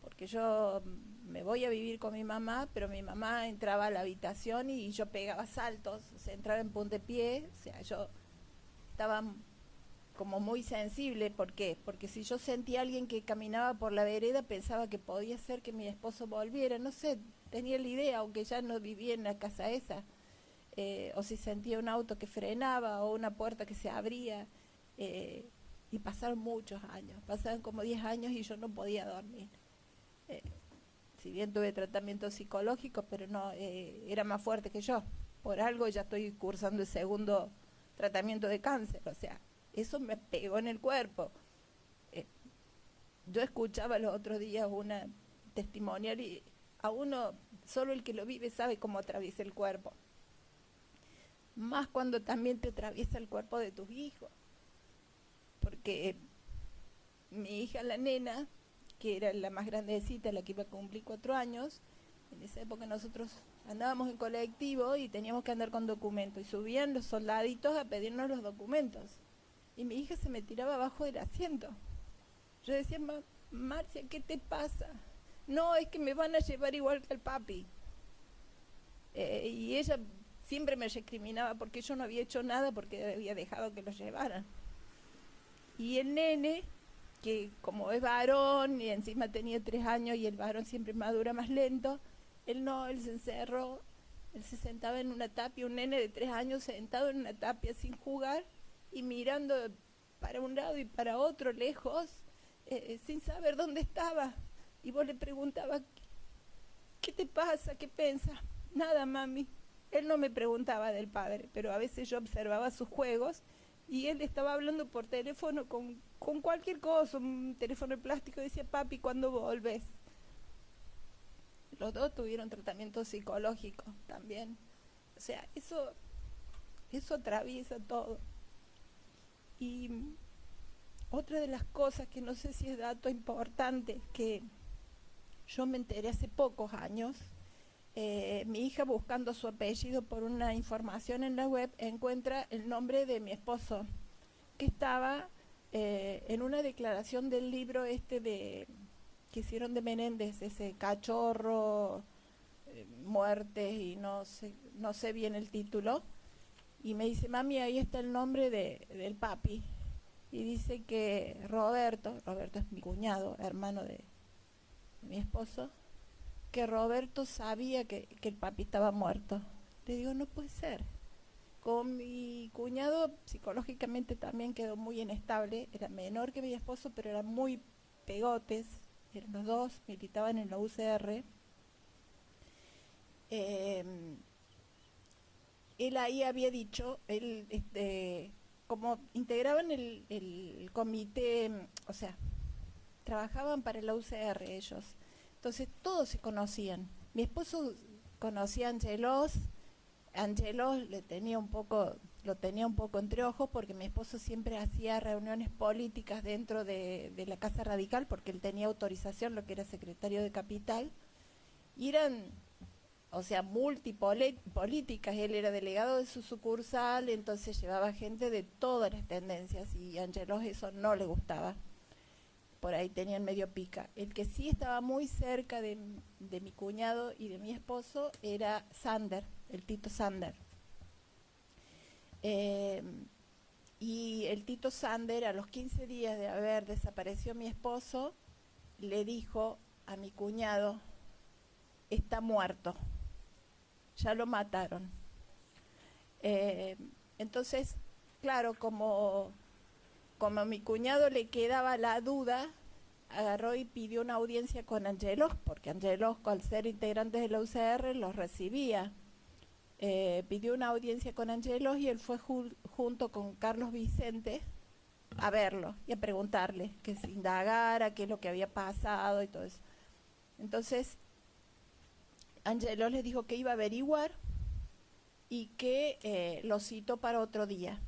porque yo me voy a vivir con mi mamá, pero mi mamá entraba a la habitación y yo pegaba saltos, o sea, entraba en puntapié. O sea, yo estaba como muy sensible. ¿Por qué? Porque si yo sentía a alguien que caminaba por la vereda, pensaba que podía ser que mi esposo volviera. No sé, tenía la idea, aunque ya no vivía en la casa esa. O si sentía un auto que frenaba o una puerta que se abría. Y pasaron muchos años, pasaron como 10 años y yo no podía dormir. Si bien tuve tratamiento psicológico, pero no, era más fuerte que yo. Por algo ya estoy cursando el segundo tratamiento de cáncer. O sea, eso me pegó en el cuerpo. Yo escuchaba los otros días una testimonial y a uno, solo el que lo vive sabe cómo atraviesa el cuerpo. Más cuando también te atraviesa el cuerpo de tus hijos. Porque mi hija, la nena, que era la más grandecita, la que iba a cumplir 4 años, en esa época nosotros andábamos en colectivo y teníamos que andar con documentos. Y subían los soldaditos a pedirnos los documentos. Y mi hija se me tiraba abajo del asiento. Yo decía, Marcia, ¿qué te pasa? No, es que me van a llevar igual que al papi. Y ella siempre me recriminaba porque yo no había hecho nada, porque había dejado que los llevaran. Y el nene, que como es varón y encima tenía 3 años y el varón siempre madura más lento, él no, él se encerró Él se sentaba en una tapia, un nene de 3 años sentado en una tapia sin jugar y mirando para un lado y para otro, lejos, sin saber dónde estaba. Y vos le preguntabas, ¿qué te pasa? ¿Qué piensas? Nada, mami. Él no me preguntaba del padre, pero a veces yo observaba sus juegos y él estaba hablando por teléfono con cualquier cosa, un teléfono de plástico, y decía, papi, ¿cuándo volves? Los dos tuvieron tratamiento psicológico también. O sea, eso atraviesa todo. Y otra de las cosas que no sé si es dato importante, que yo me enteré hace pocos años, mi hija, buscando su apellido por una información en la web, encuentra el nombre de mi esposo, que estaba en una declaración del libro que hicieron de Menéndez, ese Cachorro, Muertes, y no sé bien el título. Y me dice, mami, ahí está el nombre del papi. Y dice que Roberto es mi cuñado, hermano de mi esposo, que Roberto sabía que el papi estaba muerto. Le digo, no puede ser. Con mi cuñado psicológicamente también quedó muy inestable, era menor que mi esposo, pero eran muy pegotes, los dos militaban en la UCR. Él ahí había dicho, como integraban el comité, o sea, trabajaban para la UCR ellos, entonces todos se conocían. Mi esposo conocía a Angelos lo tenía un poco entre ojos, porque mi esposo siempre hacía reuniones políticas dentro de la Casa Radical, porque él tenía autorización, lo que era secretario de Capital, y eran, o sea, multipolíticas. Él era delegado de su sucursal, entonces llevaba gente de todas las tendencias, y a Angelos eso no le gustaba. Por ahí tenían medio pica. El que sí estaba muy cerca de mi cuñado y de mi esposo era Sander, el Tito Sander. Y el Tito Sander, a los 15 días de haber desaparecido mi esposo, le dijo a mi cuñado, está muerto, ya lo mataron. Entonces, claro, como a mi cuñado le quedaba la duda, agarró y pidió una audiencia con Angelos, porque Angelos, al ser integrantes de la UCR, los recibía. Pidió una audiencia con Angelos y él fue junto con Carlos Vicente a verlo y a preguntarle, que se indagara qué es lo que había pasado y todo eso. Entonces, Angelos le dijo que iba a averiguar y que lo citó para otro día.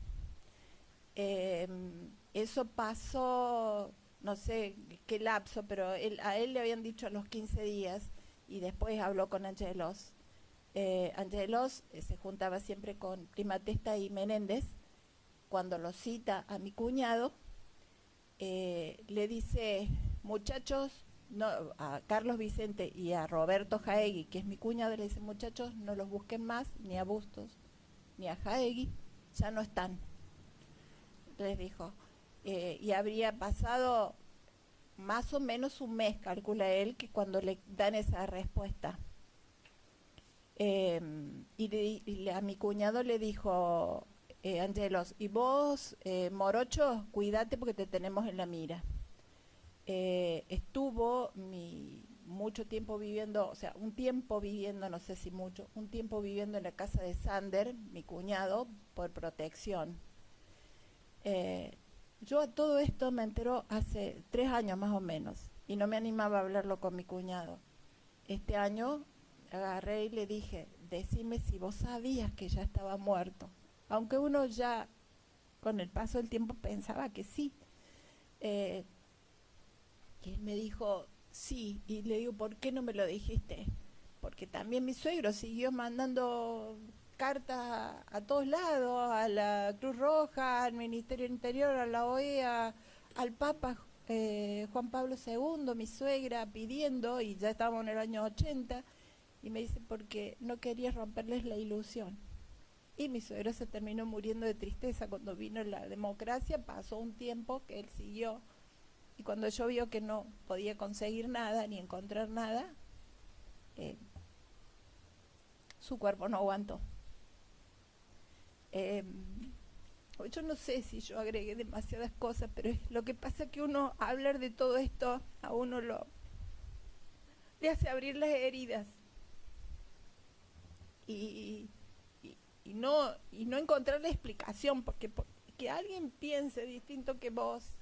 Eso pasó, no sé qué lapso, pero a él le habían dicho a los 15 días, y después habló con Angelos. Angelos se juntaba siempre con Primatesta y Menéndez. Cuando lo cita a mi cuñado, le dice, muchachos, no, a Carlos Vicente y a Roberto Jaegui, que es mi cuñado, le dice, muchachos, no los busquen más, ni a Bustos, ni a Jaegui, ya no están. Les dijo, y habría pasado más o menos un mes, calcula él, que cuando le dan esa respuesta. Y a mi cuñado le dijo Angelos, y vos, morocho, cuídate porque te tenemos en la mira. Estuvo mucho tiempo viviendo, o sea, un tiempo viviendo, no sé si mucho, un tiempo viviendo en la casa de Sander, mi cuñado, por protección. Yo a todo esto me enteró hace 3 años más o menos, y no me animaba a hablarlo con mi cuñado. Este año agarré y le dije, decime si vos sabías que ya estaba muerto, aunque uno ya con el paso del tiempo pensaba que sí. Y él me dijo, sí, y le digo, ¿por qué no me lo dijiste? Porque también mi suegro siguió mandando cartas a todos lados, a la Cruz Roja, al Ministerio del Interior, a la OEA, al Papa Juan Pablo II, mi suegra, pidiendo, y ya estábamos en el año 80, y me dice, porque no quería romperles la ilusión. Y mi suegro se terminó muriendo de tristeza cuando vino la democracia. Pasó un tiempo que él siguió, y cuando yo vio que no podía conseguir nada ni encontrar nada, su cuerpo no aguantó. Yo no sé si yo agregué demasiadas cosas, pero lo que pasa es que uno, hablar de todo esto, a uno le hace abrir las heridas. Y no encontrar la explicación, porque que alguien piense distinto que vos,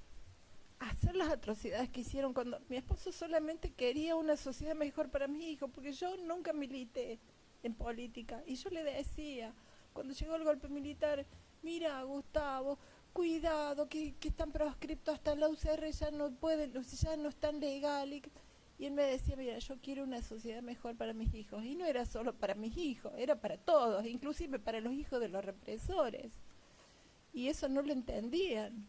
hacer las atrocidades que hicieron cuando mi esposo solamente quería una sociedad mejor para mis hijos, porque yo nunca milité en política, y yo le decía, cuando llegó el golpe militar, mira Gustavo, cuidado, que están proscriptos hasta la UCR, ya no pueden, ya no están legales. Y él me decía, mira, yo quiero una sociedad mejor para mis hijos. Y no era solo para mis hijos, era para todos, inclusive para los hijos de los represores. Y eso no lo entendían.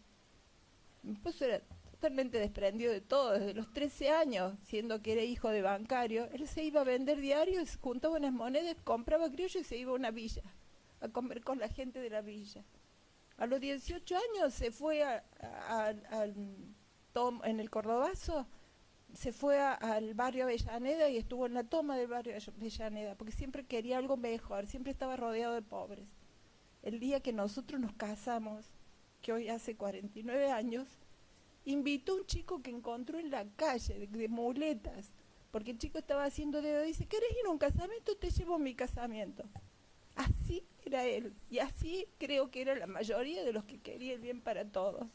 Mi esposo era totalmente desprendido de todo, desde los 13 años, siendo que era hijo de bancario. Él se iba a vender diarios, juntaba unas monedas, compraba criollo y se iba a una villa, a comer con la gente de la villa. A los 18 años se fue en el Cordobazo, se fue al barrio Avellaneda y estuvo en la toma del barrio Avellaneda, porque siempre quería algo mejor, siempre estaba rodeado de pobres. El día que nosotros nos casamos, que hoy hace 49 años, invitó a un chico que encontró en la calle, de muletas, porque el chico estaba haciendo dedo, dice, ¿querés ir a un casamiento? Te llevo a mi casamiento. Así era él, y así creo que era la mayoría de los que querían el bien para todos.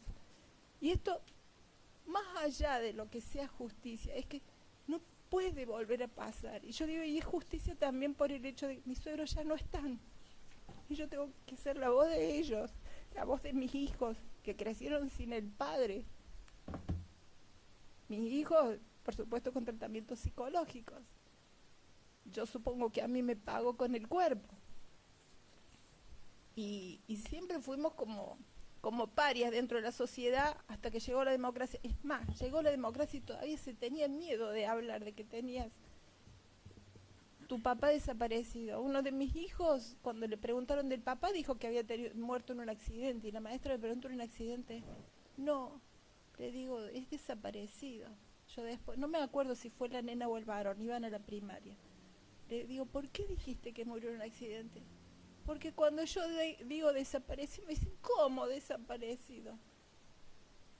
Y esto, más allá de lo que sea justicia, es que no puede volver a pasar. Y yo digo, y es justicia también por el hecho de que mis suegros ya no están. Y yo tengo que ser la voz de ellos, la voz de mis hijos, que crecieron sin el padre. Mis hijos, por supuesto, con tratamientos psicológicos. Yo supongo que a mí me pago con el cuerpo. Y siempre fuimos como parias dentro de la sociedad hasta que llegó la democracia. Es más, llegó la democracia y todavía se tenía miedo de hablar de que tenías tu papá desaparecido. Uno de mis hijos, cuando le preguntaron del papá, dijo que había muerto en un accidente, y la maestra le preguntó en un accidente. No, le digo, es desaparecido. Yo después, no me acuerdo si fue la nena o el varón, iban a la primaria. Le digo, ¿por qué dijiste que murió en un accidente? Porque cuando yo digo desaparecido, me dicen, ¿cómo desaparecido?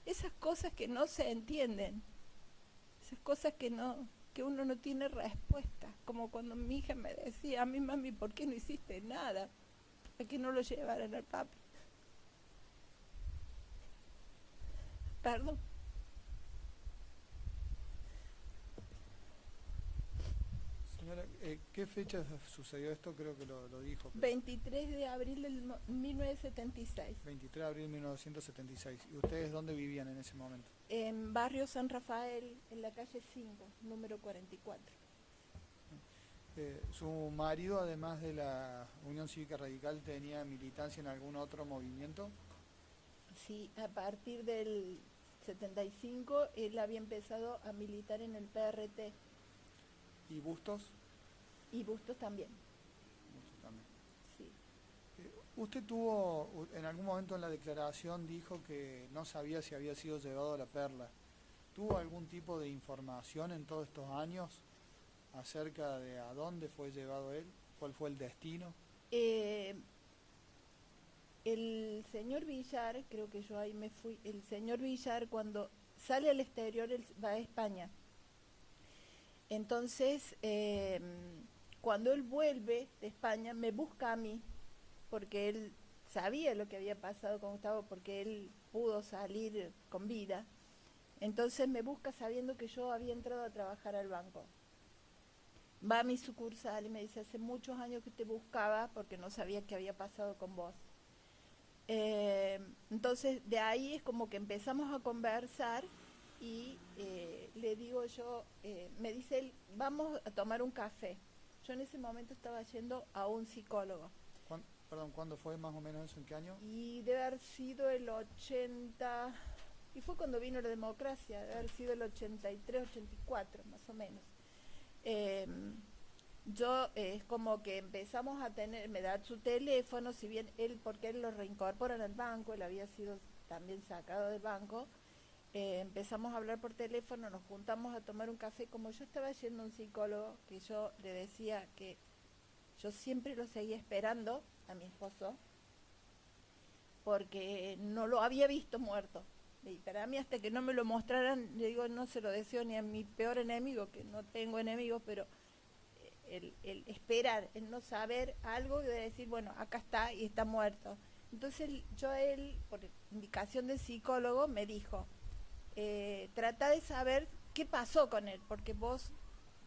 Esas cosas que no se entienden, esas cosas que uno no tiene respuesta, como cuando mi hija me decía, a mí mami, ¿por qué no hiciste nada? ¿Para que no lo llevaran al papi? Perdón. Señora, ¿qué fecha sucedió esto? Creo que lo dijo. 23 de abril del 1976. 23 de abril de 1976. ¿Y ustedes dónde vivían en ese momento? En barrio San Rafael, en la calle 5, número 44. ¿Su marido, además de la Unión Cívica Radical, tenía militancia en algún otro movimiento? Sí, a partir del 75 él había empezado a militar en el PRT. ¿Y Bustos? Y Bustos también. Bustos también. Sí. Usted tuvo, en algún momento en la declaración dijo que no sabía si había sido llevado a La Perla. ¿Tuvo algún tipo de información en todos estos años acerca de a dónde fue llevado él? ¿Cuál fue el destino? El señor Villar, creo que yo ahí me fui, el señor Villar cuando sale al exterior él va a España. Entonces, cuando él vuelve de España, me busca a mí, porque él sabía lo que había pasado con Gustavo, porque él pudo salir con vida. Entonces me busca sabiendo que yo había entrado a trabajar al banco. Va a mi sucursal y me dice, hace muchos años que te buscaba porque no sabía qué había pasado con vos. Entonces de ahí es como que empezamos a conversar. Y le digo yo, me dice él, vamos a tomar un café. Yo en ese momento estaba yendo a un psicólogo. ¿Cuándo fue más o menos eso? ¿En qué año? Y debe haber sido el 80, y fue cuando vino la democracia, debe haber sido el 83, 84 más o menos. Yo es como que empezamos a tener, me da su teléfono, si bien él, porque él lo reincorporan al banco, él había sido también sacado del banco. Empezamos a hablar por teléfono, nos juntamos a tomar un café. Como yo estaba yendo a un psicólogo, que yo le decía que Yo siempre lo seguía esperando a mi esposo porque no lo había visto muerto. Y para mí, hasta que no me lo mostraran, le digo, no se lo deseo ni a mi peor enemigo, que no tengo enemigos, pero el esperar, el no saber algo y de decir, bueno, acá está y está muerto. Entonces él, por indicación del psicólogo, me dijo, trata de saber qué pasó con él, porque vos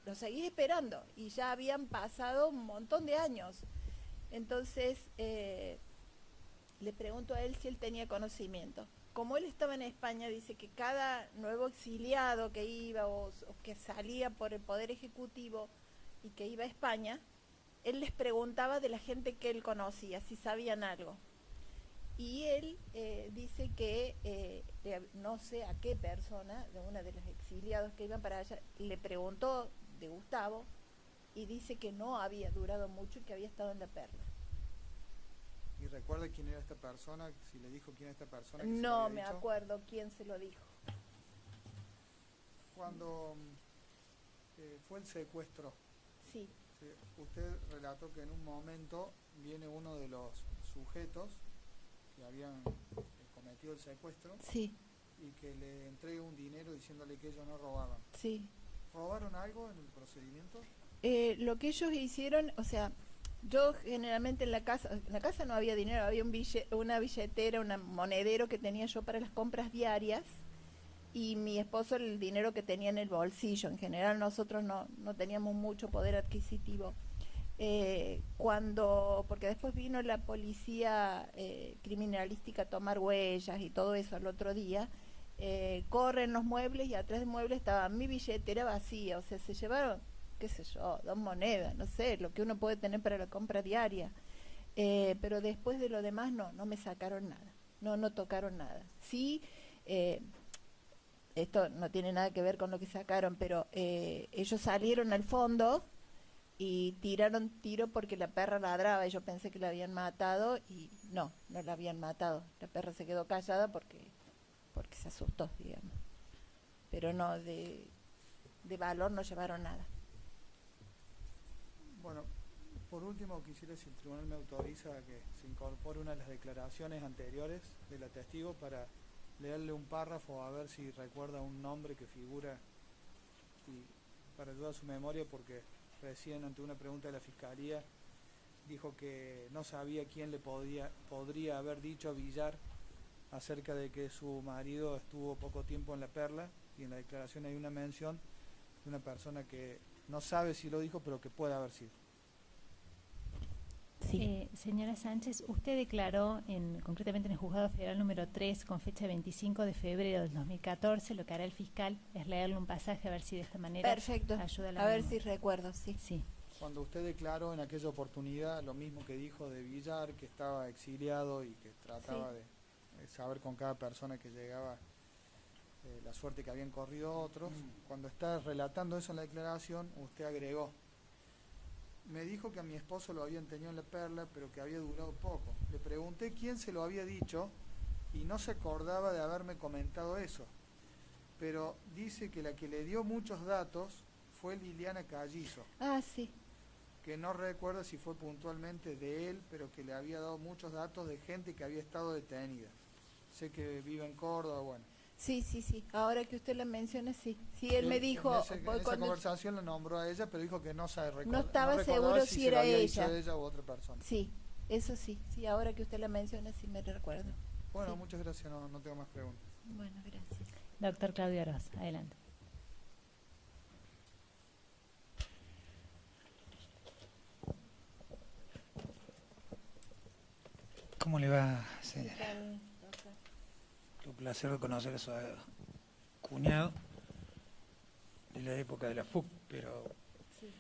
lo seguís esperando y ya habían pasado un montón de años. Entonces le pregunto a él si él tenía conocimiento. Como él estaba en España, dice que cada nuevo exiliado que iba o que salía por el Poder Ejecutivo y que iba a España, él les preguntaba de la gente que él conocía, si sabían algo. Y él dice que, no sé a qué persona, de una de los exiliados que iban para allá, le preguntó de Gustavo y dice que no había durado mucho y que había estado en La Perla. ¿Y recuerda quién era esta persona? Si le dijo quién era esta persona. Que No se lo me había dicho. acuerdo quién se lo dijo. Cuando fue el secuestro, Sí, usted relató que en un momento viene uno de los sujetos que habían cometido el secuestro sí, y que le entrega un dinero diciéndole que ellos no robaban. sí. ¿Robaron algo en el procedimiento? Lo que ellos hicieron, o sea, yo generalmente en la casa no había dinero, había una billetera, un monedero que tenía yo para las compras diarias y mi esposo el dinero que tenía en el bolsillo. En general nosotros no teníamos mucho poder adquisitivo. Porque después vino la policía criminalística a tomar huellas y todo eso al otro día, corren los muebles y atrás del mueble estaba mi billetera vacía, o sea, se llevaron, qué sé yo, 2 monedas, no sé, lo que uno puede tener para la compra diaria, pero después de lo demás no me sacaron nada, no tocaron nada. Sí, esto no tiene nada que ver con lo que sacaron, pero ellos salieron al fondo y tiraron tiro porque la perra ladraba y yo pensé que la habían matado y no la habían matado. La perra se quedó callada porque se asustó, digamos. Pero no, de valor no llevaron nada. Bueno, por último quisiera, si el tribunal me autoriza, que se incorpore una de las declaraciones anteriores de la testigo para leerle un párrafo a ver si recuerda un nombre que figura y para ayudar a su memoria, porque recién ante una pregunta de la Fiscalía dijo que no sabía quién le podría haber dicho a Villar acerca de que su marido estuvo poco tiempo en La Perla, y en la declaración hay una mención de una persona que no sabe si lo dijo, pero que puede haber sido. Sí. Señora Sánchez, usted declaró concretamente en el Juzgado Federal número 3 con fecha 25 de febrero del 2014. Lo que hará el fiscal es leerle un pasaje a ver si de esta manera Perfecto, ayuda a la a ver memoria. si recuerdo, sí. Sí. Cuando usted declaró en aquella oportunidad lo mismo que dijo de Villar, que estaba exiliado y que trataba de saber con cada persona que llegaba la suerte que habían corrido otros, cuando está relatando eso en la declaración, usted agregó: me dijo que a mi esposo lo habían tenido en La Perla, pero que había durado poco. Le pregunté quién se lo había dicho y no se acordaba de haberme comentado eso. Pero dice que la que le dio muchos datos fue Liliana Callizo, Ah, sí. que no recuerda si fue puntualmente de él, pero que le había dado muchos datos de gente que había estado detenida. Sé que vive en Córdoba, bueno. Sí. Ahora que usted la menciona, sí. Sí, él me dijo... En esa conversación la nombró a ella, pero dijo que no se No estaba seguro si se era lo había dicho ella. ella u otra persona. Sí, eso sí. Sí, ahora que usted la menciona, sí me recuerdo. Bueno, Sí. muchas gracias, no tengo más preguntas. Bueno, gracias. Doctor Claudio Oroz, adelante. ¿Cómo le va, ¿Qué señora? tal, doctor? Un placer de conocer a su cuñado de la época de la FUC, pero... Sí.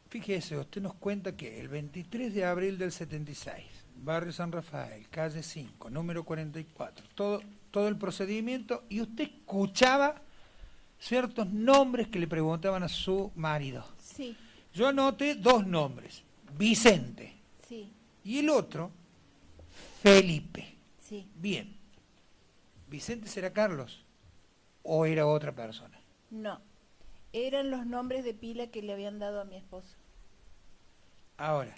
Fíjese, usted nos cuenta que el 23 de abril del 76, barrio San Rafael, calle 5, número 44, todo el procedimiento, y usted escuchaba ciertos nombres que le preguntaban a su marido. Sí, Yo anoté 2 nombres, Vicente, sí, y el otro, Felipe. sí. Bien, ¿Vicente será Carlos o era otra persona? No. Eran los nombres de pila que le habían dado a mi esposo. Ahora,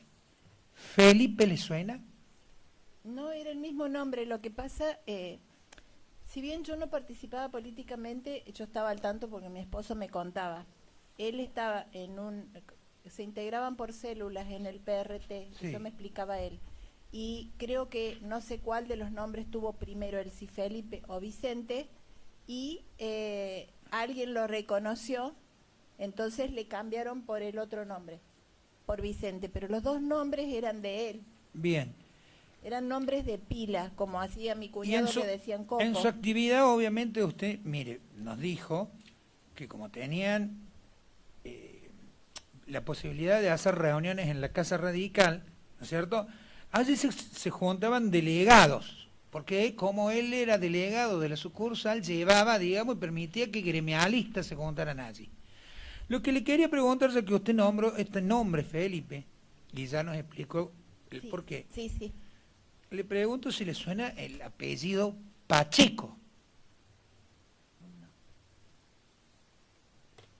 ¿Felipe le suena? No era el mismo nombre, lo que pasa, si bien yo no participaba políticamente, yo estaba al tanto porque mi esposo me contaba. Él estaba se integraban por células en el PRT, Sí. eso me explicaba él. Y creo que no sé cuál de los nombres tuvo primero, si Felipe o Vicente, y alguien lo reconoció, entonces le cambiaron por el otro nombre, por Vicente, pero los dos nombres eran de él. Bien. Eran nombres de pila, como hacía mi Y cuñado que decían Coco. en su actividad, obviamente, usted, mire, nos dijo que como tenían la posibilidad de hacer reuniones en la Casa Radical, ¿no es cierto? Allí se juntaban delegados, porque como él era delegado de la sucursal, llevaba, digamos, y permitía que gremialistas se juntaran allí. Lo que le quería preguntar es que usted nombró este nombre, Felipe, y ya nos explicó el Sí, por qué. Sí, sí. Le pregunto si le suena el apellido Pacheco.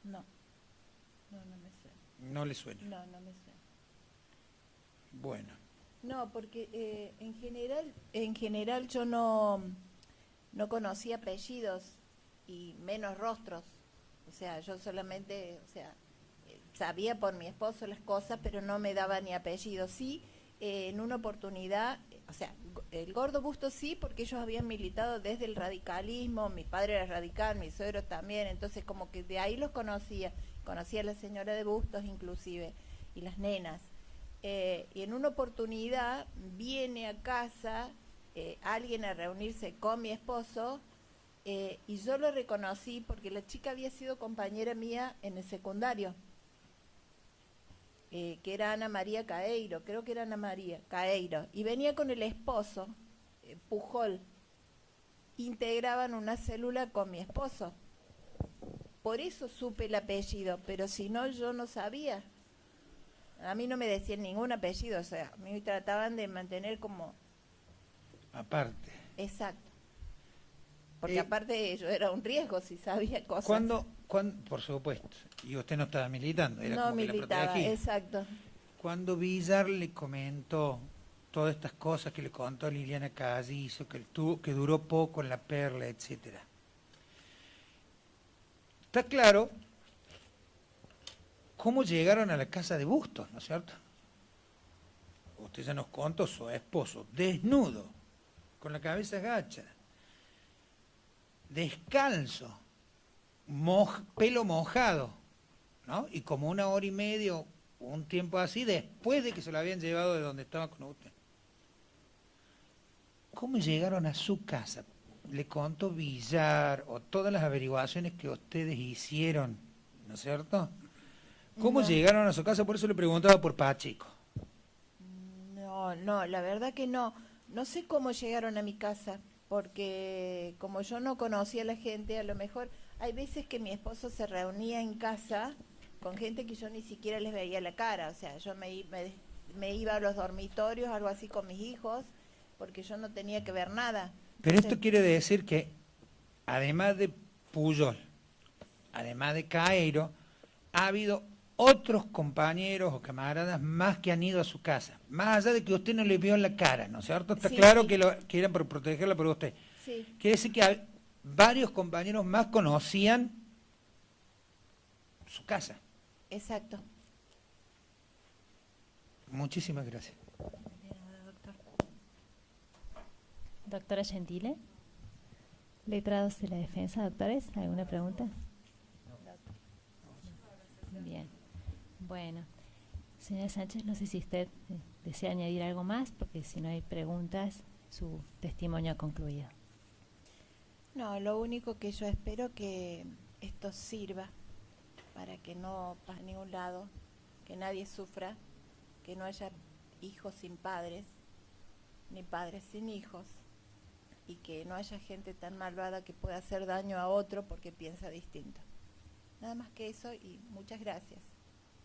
No. No me suena. No le suena. No me suena. Bueno. No, porque en general yo no conocía apellidos y menos rostros. O sea, yo solamente, sabía por mi esposo las cosas, pero no me daba ni apellido. Sí, en una oportunidad, el Gordo Bustos sí, porque ellos habían militado desde el radicalismo, mi padre era radical, mi suegro también, entonces como que de ahí los conocía a la señora de Bustos inclusive, y las nenas. Y en una oportunidad viene a casa alguien a reunirse con mi esposo, y yo lo reconocí porque la chica había sido compañera mía en el secundario. Que era Ana María Caeiro, creo que era Ana María Caeiro, y venía con el esposo, Pujol, integraban una célula con mi esposo. Por eso supe el apellido, pero si no, yo no sabía. A mí no me decían ningún apellido, a mí me trataban de mantener como... Aparte. Exacto. Porque aparte yo era un riesgo si sabía cosas. ¿Cuándo, por supuesto, y usted no estaba militando, era no como que la militaba, protegía. exacto. Cuando Villar le comentó todas estas cosas que le contó Liliana Callizo, que duró poco en La Perla, etcétera. Está claro cómo llegaron a la casa de Bustos, ¿no es cierto? Usted ya nos contó su esposo, desnudo, con la cabeza agacha, descalzo, pelo mojado, ¿no? Y como 1 hora y media, un tiempo así, después de que se lo habían llevado de donde estaba con usted. ¿Cómo llegaron a su casa? ¿Le contó Villar o todas las averiguaciones que ustedes hicieron, ¿no es cierto? ¿Cómo No. llegaron a su casa? Por eso le preguntaba por Pacheco. No, la verdad que no. No sé cómo llegaron a mi casa, porque como yo no conocía a la gente, a lo mejor hay veces que mi esposo se reunía en casa con gente que yo ni siquiera les veía la cara. O sea, yo me iba a los dormitorios, algo así con mis hijos, porque yo no tenía que ver nada. Pero Entonces, esto quiere decir que, además de Pujol, además de Caeiro, ha habido otros compañeros o camaradas más que han ido a su casa, más allá de que usted no le vio en la cara, ¿no es cierto? Está Sí, claro sí. que eran por protegerla por usted. sí, Quiere decir que varios compañeros más conocían su casa. exacto. Muchísimas gracias. Doctora Gentile, letrados de la defensa, doctores, ¿alguna pregunta? Bien, bueno, señora Sánchez, no sé si usted desea añadir algo más, porque si no hay preguntas, su testimonio ha concluido. No, lo único que yo espero que esto sirva para que no pase a ningún lado, que nadie sufra, que no haya hijos sin padres, ni padres sin hijos, y que no haya gente tan malvada que pueda hacer daño a otro porque piensa distinto. Nada más que eso, y muchas gracias.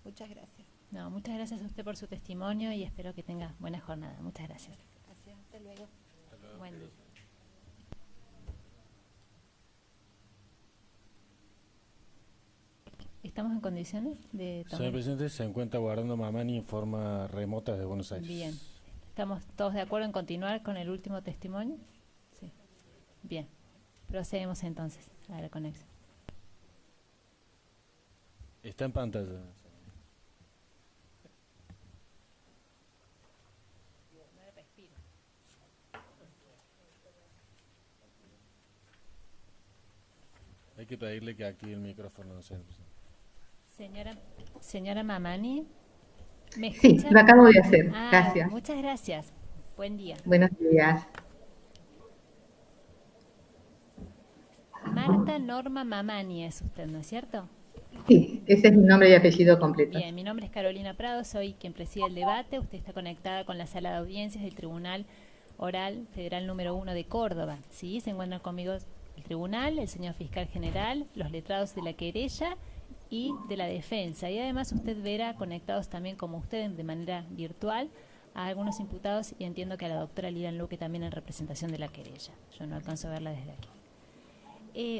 Muchas gracias. No, muchas gracias a usted por su testimonio y espero que tenga buena jornada. Muchas gracias. Gracias, hasta luego. Buen día. ¿Estamos en condiciones de tomar? Señor presidente, se encuentra guardando Mamani en forma remota desde Buenos Aires. Bien. ¿Estamos todos de acuerdo en continuar con el último testimonio? Sí. Bien. Procedemos entonces a la conexión. Está en pantalla. Hay que pedirle que active el micrófono, señor presidente. Señora Mamani, ¿me Sí, escucha? lo acabo de hacer. Ah, Gracias. muchas gracias. Buen día. Buenos días. Marta Norma Mamani es usted, ¿no es cierto? Sí, ese es mi nombre y apellido completo. Bien, mi nombre es Carolina Prado, soy quien preside el debate. Usted está conectada con la sala de audiencias del Tribunal Oral Federal número 1 de Córdoba. ¿Sí? Se encuentran conmigo el tribunal, el señor fiscal general, los letrados de la querella y de la defensa. Y además usted verá conectados también como usted de manera virtual a algunos imputados y entiendo que a la doctora Lilian Luque también en representación de la querella. Yo no alcanzo a verla desde aquí.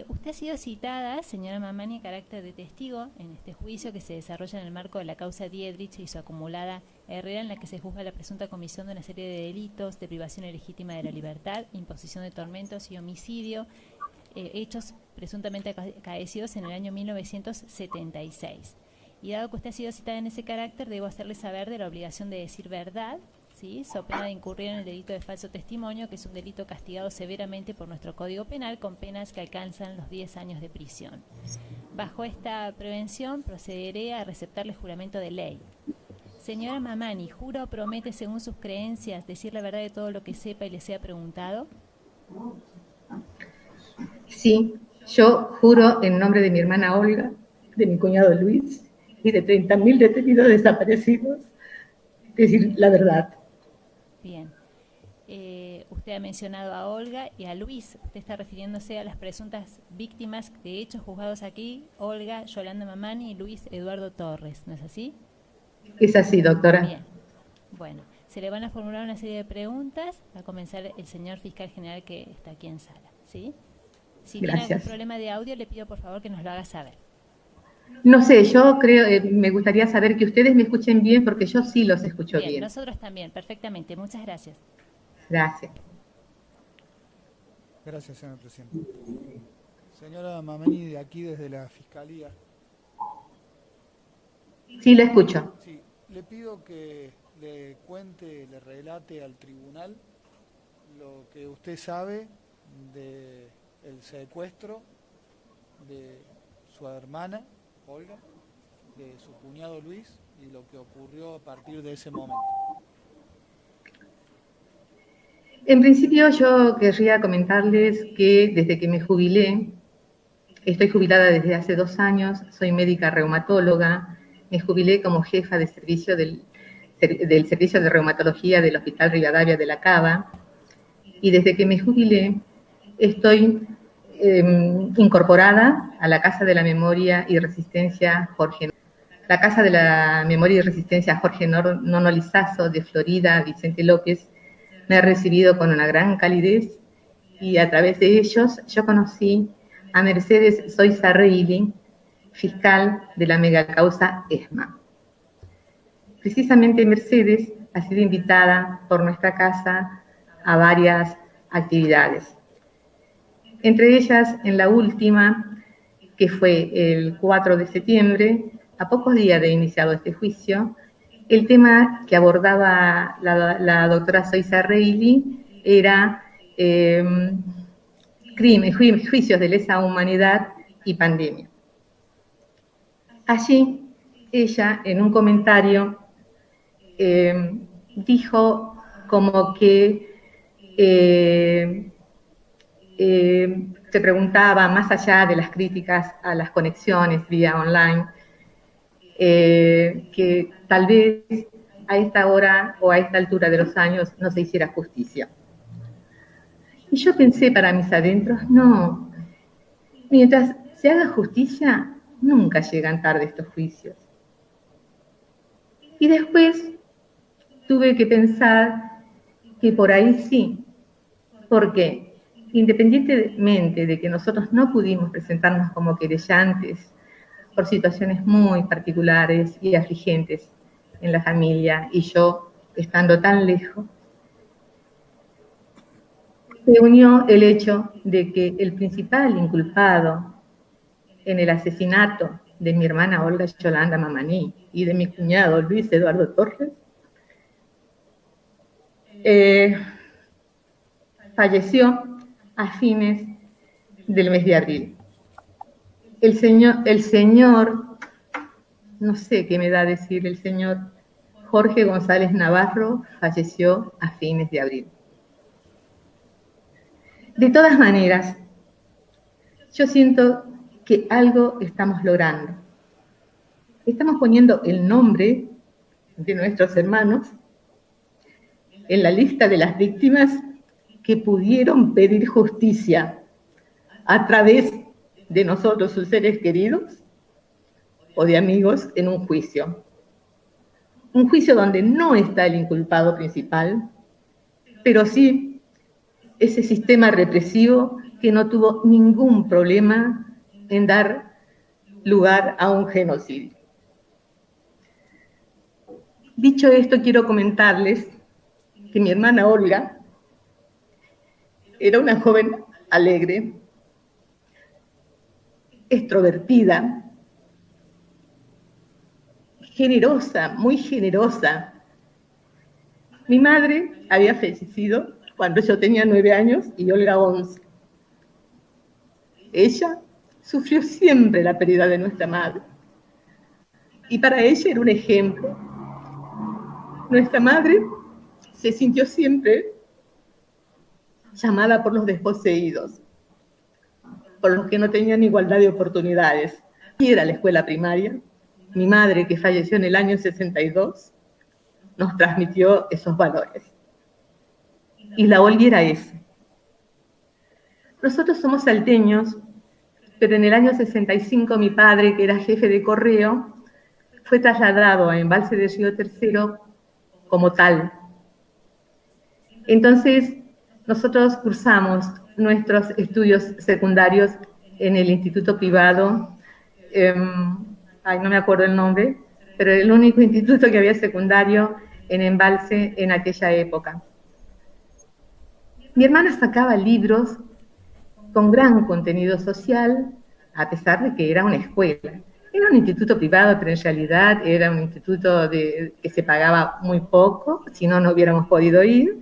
Usted ha sido citada, señora Mamani, en carácter de testigo en este juicio que se desarrolla en el marco de la causa Dietrich y su acumulada Herrera, en la que se juzga la presunta comisión de una serie de delitos de privación ilegítima de la libertad, imposición de tormentos y homicidio, hechos presuntamente acaecidos en el año 1976. Y dado que usted ha sido citada en ese carácter, debo hacerle saber de la obligación de decir verdad, ¿sí? So pena de incurrir en el delito de falso testimonio, que es un delito castigado severamente por nuestro Código Penal con penas que alcanzan los 10 años de prisión. Bajo esta prevención procederé a receptarle juramento de ley. Señora Mamani, ¿jura o promete según sus creencias decir la verdad de todo lo que sepa y le sea preguntado? Sí, yo juro en nombre de mi hermana Olga, de mi cuñado Luis y de 30.000 detenidos desaparecidos, decir la verdad. Bien. Usted ha mencionado a Olga y a Luis. Usted está refiriéndose a las presuntas víctimas de hechos juzgados aquí, Olga Yolanda Mamani y Luis Eduardo Torres, ¿no es así? Es así, doctora. Bien. Bueno, se le van a formular una serie de preguntas, a comenzar el señor fiscal general que está aquí en sala, ¿sí? Si tiene algún problema de audio, le pido por favor que nos lo haga saber. No sé, yo creo, me gustaría saber que ustedes me escuchen bien porque yo sí los escucho bien. Nosotros también, perfectamente. Muchas gracias. Gracias. Gracias, señor presidente. Señora Mamani, de aquí desde la Fiscalía. Sí, la escucho. Sí, le pido que le cuente, le relate al tribunal lo que usted sabe del secuestro de su hermana, Olga, de su cuñado Luis y lo que ocurrió a partir de ese momento. En principio yo querría comentarles que desde que me jubilé, estoy jubilada desde hace 2 años, soy médica reumatóloga, me jubilé como jefa de servicio del Servicio de Reumatología del Hospital Rivadavia de la Cava, y desde que me jubilé estoy incorporada a la Casa de la Memoria y Resistencia Jorge. La Casa de la Memoria y Resistencia Jorge Nono Lizazo de Florida, Vicente López, me ha recibido con una gran calidez y a través de ellos yo conocí a Mercedes Soiza Reilly, fiscal de la megacausa ESMA. Precisamente Mercedes ha sido invitada por nuestra casa a varias actividades. Entre ellas, en la última, que fue el 4 de septiembre, a pocos días de iniciado este juicio, el tema que abordaba la doctora Soiza Reilly era juicios de lesa humanidad y pandemia. Allí, ella, en un comentario, dijo como que se preguntaba, más allá de las críticas a las conexiones vía online, que tal vez a esta hora o a esta altura de los años no se hiciera justicia. Y yo pensé para mis adentros, no, mientras se haga justicia, nunca llegan tarde estos juicios. Y después tuve que pensar que por ahí sí, porque independientemente de que nosotros no pudimos presentarnos como querellantes por situaciones muy particulares y afligentes en la familia, y yo, estando tan lejos, se unió el hecho de que el principal inculpado en el asesinato de mi hermana Olga Yolanda Mamaní y de mi cuñado Luis Eduardo Torres falleció a fines del mes de abril. El señor, no sé qué me da a decir, el señor Jorge González Navarro falleció a fines de abril. De todas maneras, yo siento que algo estamos logrando. Estamos poniendo el nombre de nuestros hermanos en la lista de las víctimas que pudieron pedir justicia a través de nosotros, sus seres queridos, o de amigos, en un juicio. Un juicio donde no está el inculpado principal, pero sí ese sistema represivo que no tuvo ningún problema en dar lugar a un genocidio. Dicho esto, quiero comentarles que mi hermana Olga era una joven alegre, extrovertida, generosa, muy generosa. Mi madre había fallecido cuando yo tenía 9 años y Olga 11. Ella sufrió siempre la pérdida de nuestra madre. Y para ella era un ejemplo. Nuestra madre se sintió siempre llamada por los desposeídos, por los que no tenían igualdad de oportunidades. Y era la escuela primaria. Mi madre, que falleció en el año 62, nos transmitió esos valores. Y la Olga era eso. Nosotros somos salteños, pero en el año 65 mi padre, que era jefe de correo, fue trasladado a Embalse de Río Tercero como tal. Entonces, nosotros cursamos nuestros estudios secundarios en el instituto privado, no me acuerdo el nombre, pero el único instituto que había secundario en Embalse en aquella época. Mi hermana sacaba libros con gran contenido social, a pesar de que era una escuela. Era un instituto privado, pero en realidad era un instituto que se pagaba muy poco, si no, no hubiéramos podido ir.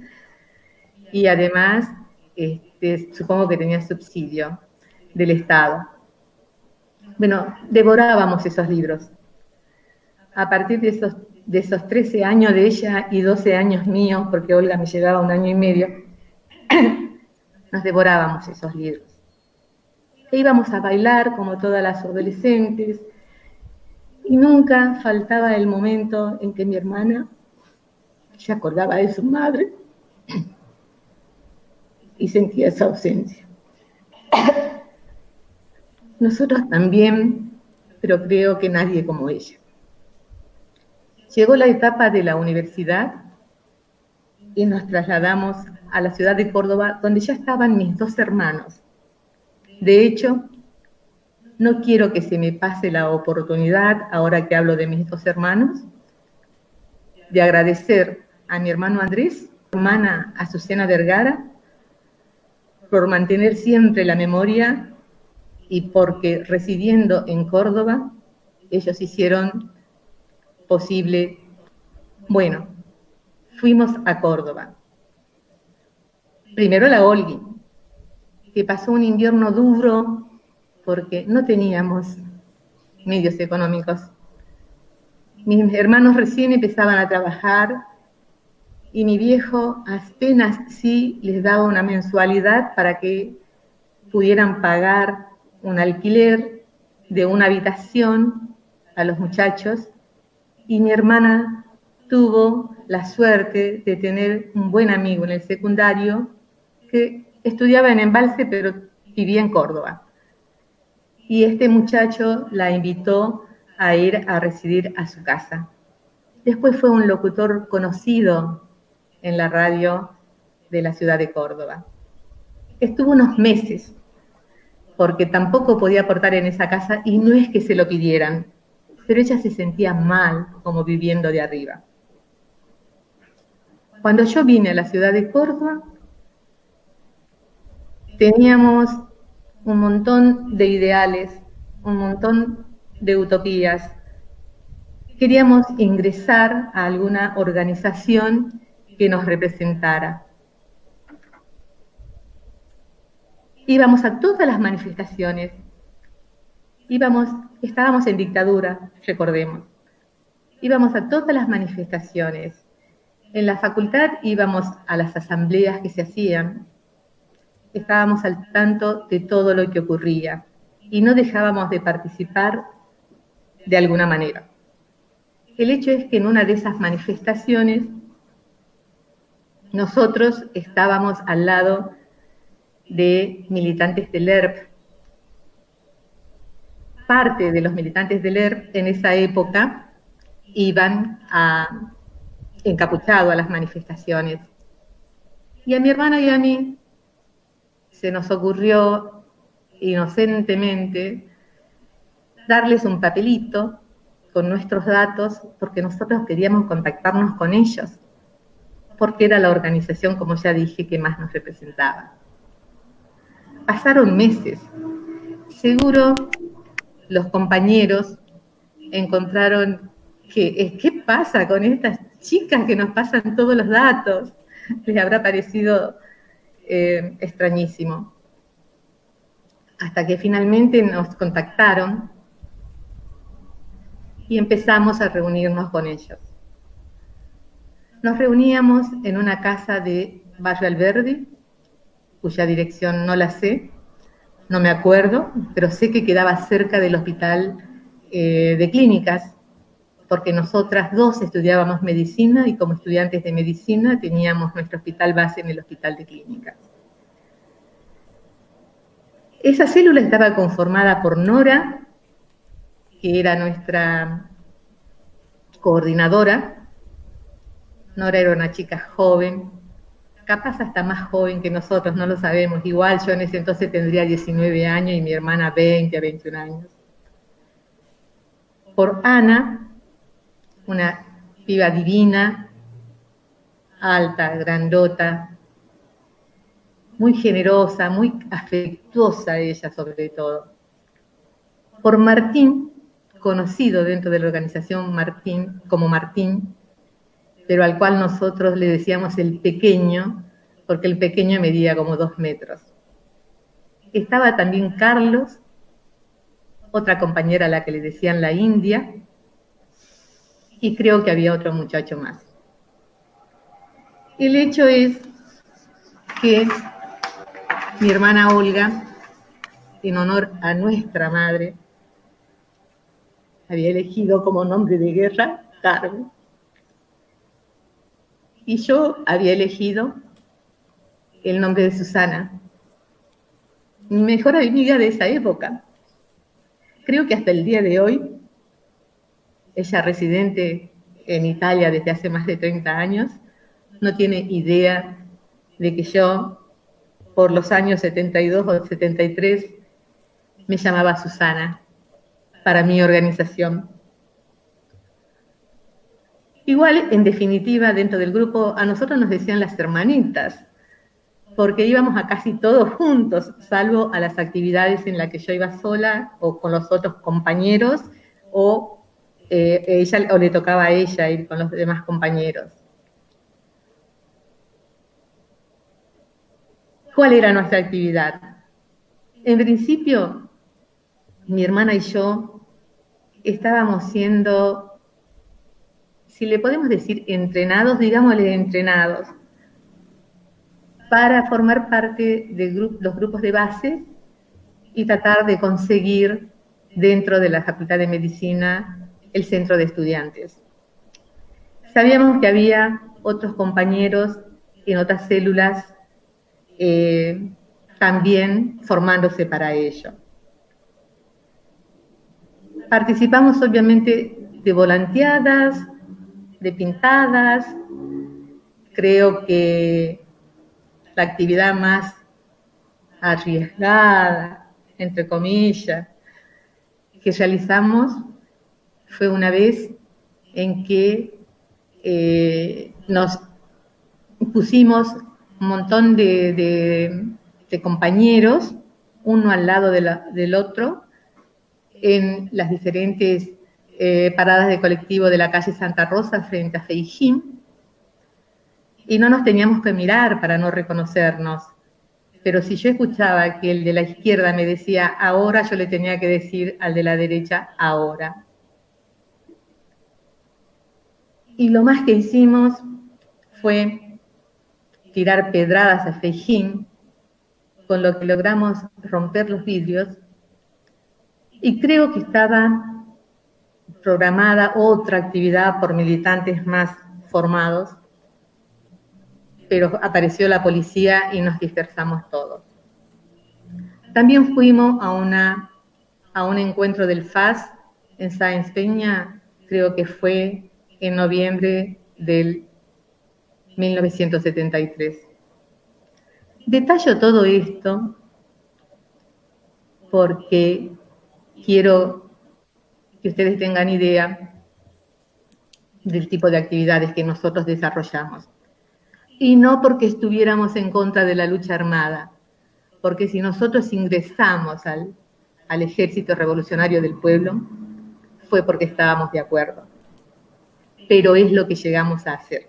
Y además, supongo que tenía subsidio del Estado. Bueno, devorábamos esos libros. A partir de esos 13 años de ella y 12 años míos, porque Olga me llevaba 1 año y medio, nos devorábamos esos libros. E íbamos a bailar como todas las adolescentes, y nunca faltaba el momento en que mi hermana se acordaba de su madre y sentía esa ausencia. Nosotros también, pero creo que nadie como ella. Llegó la etapa de la universidad y nos trasladamos a la ciudad de Córdoba, donde ya estaban mis 2 hermanos. De hecho, no quiero que se me pase la oportunidad, ahora que hablo de mis 2 hermanos, de agradecer a mi hermano Andrés, a mi hermana Azucena Vergara, por mantener siempre la memoria y porque residiendo en Córdoba, ellos hicieron posible. Bueno, fuimos a Córdoba. Primero la Olga, que pasó un invierno duro porque no teníamos medios económicos. Mis hermanos recién empezaban a trabajar y mi viejo apenas sí les daba una mensualidad para que pudieran pagar un alquiler de una habitación a los muchachos, y mi hermana tuvo la suerte de tener un buen amigo en el secundario que estudiaba en Embalse pero vivía en Córdoba. Y este muchacho la invitó a ir a residir a su casa. Después fue un locutor conocido en la radio de la ciudad de Córdoba. Estuvo unos meses porque tampoco podía aportar en esa casa y no es que se lo pidieran, pero ella se sentía mal como viviendo de arriba. Cuando yo vine a la ciudad de Córdoba, teníamos un montón de ideales, un montón de utopías. Queríamos ingresar a alguna organización que nos representara. Íbamos a todas las manifestaciones. Estábamos en dictadura, recordemos. Íbamos a todas las manifestaciones. En la facultad íbamos a las asambleas que se hacían. Estábamos al tanto de todo lo que ocurría y no dejábamos de participar de alguna manera. El hecho es que en una de esas manifestaciones nosotros estábamos al lado de militantes del ERP. Parte de los militantes del ERP en esa época iban encapuchados a las manifestaciones. Y a mi hermana y a mí se nos ocurrió inocentemente darles un papelito con nuestros datos porque nosotros queríamos contactarnos con ellos, porque era la organización, como ya dije, que más nos representaba. Pasaron meses. Seguro los compañeros encontraron ¿qué pasa con estas chicas que nos pasan todos los datos? Les habrá parecido extrañísimo. Hasta que finalmente nos contactaron y empezamos a reunirnos con ellos. Nos reuníamos en una casa de Barrio Alberdi, cuya dirección no la sé, no me acuerdo, pero sé que quedaba cerca del hospital de clínicas, porque nosotras dos estudiábamos medicina y como estudiantes de medicina teníamos nuestro hospital base en el hospital de clínicas. Esa célula estaba conformada por Nora, que era nuestra coordinadora. Nora era una chica joven, capaz hasta más joven que nosotros, no lo sabemos. Igual yo en ese entonces tendría 19 años y mi hermana 20 a 21 años. Por Ana, una piba divina, alta, grandota, muy generosa, muy afectuosa ella sobre todo. Por Martín, conocido dentro de la organización Martín, como Martín, pero al cual nosotros le decíamos el pequeño, porque el pequeño medía como 2 metros. Estaba también Carlos, otra compañera a la que le decían la India, y creo que había otro muchacho más. El hecho es que mi hermana Olga, en honor a nuestra madre, había elegido como nombre de guerra Carmen. Y yo había elegido el nombre de Susana, mi mejor amiga de esa época. Creo que hasta el día de hoy, ella residente en Italia desde hace más de 30 años, no tiene idea de que yo, por los años 72 o 73, me llamaba Susana para mi organización. Igual, en definitiva, dentro del grupo, a nosotros nos decían las hermanitas, porque íbamos a casi todos juntos, salvo a las actividades en las que yo iba sola o con los otros compañeros, o le tocaba a ella ir con los demás compañeros. ¿Cuál era nuestra actividad? En principio, mi hermana y yo estábamos siendo, si le podemos decir entrenados, digámosle entrenados, para formar parte de los grupos de base y tratar de conseguir dentro de la Facultad de Medicina el centro de estudiantes. Sabíamos que había otros compañeros en otras células también formándose para ello. Participamos obviamente de volanteadas, de pintadas. Creo que la actividad más arriesgada, entre comillas, que realizamos fue una vez en que nos pusimos un montón de compañeros, uno al lado del otro, en las diferentes paradas de colectivo de la calle Santa Rosa frente a Feijín, y no nos teníamos que mirar para no reconocernos. Pero si yo escuchaba que el de la izquierda me decía ahora, yo le tenía que decir al de la derecha ahora. Y lo más que hicimos fue tirar pedradas a Feijín, con lo que logramos romper los vidrios, y creo que estaba programada otra actividad por militantes más formados, pero apareció la policía y nos dispersamos todos. También fuimos a un encuentro del FAS en Sáenz Peña, creo que fue en noviembre del 1973. Detallo todo esto porque quiero que ustedes tengan idea del tipo de actividades que nosotros desarrollamos. Y no porque estuviéramos en contra de la lucha armada, porque si nosotros ingresamos al Ejército Revolucionario del Pueblo, fue porque estábamos de acuerdo. Pero es lo que llegamos a hacer.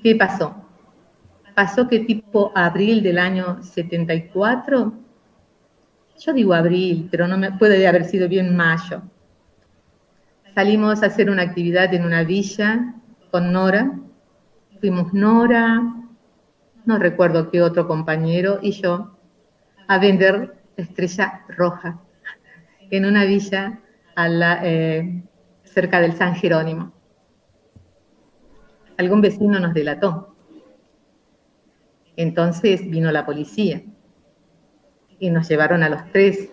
¿Qué pasó? Pasó que tipo abril del año 74, yo digo abril, pero no me puede haber sido bien mayo. Salimos a hacer una actividad en una villa con Nora. Fuimos Nora, no recuerdo qué otro compañero, y yo, a vender Estrella Roja en una villa cerca del San Jerónimo. Algún vecino nos delató. Entonces vino la policía y nos llevaron a los tres.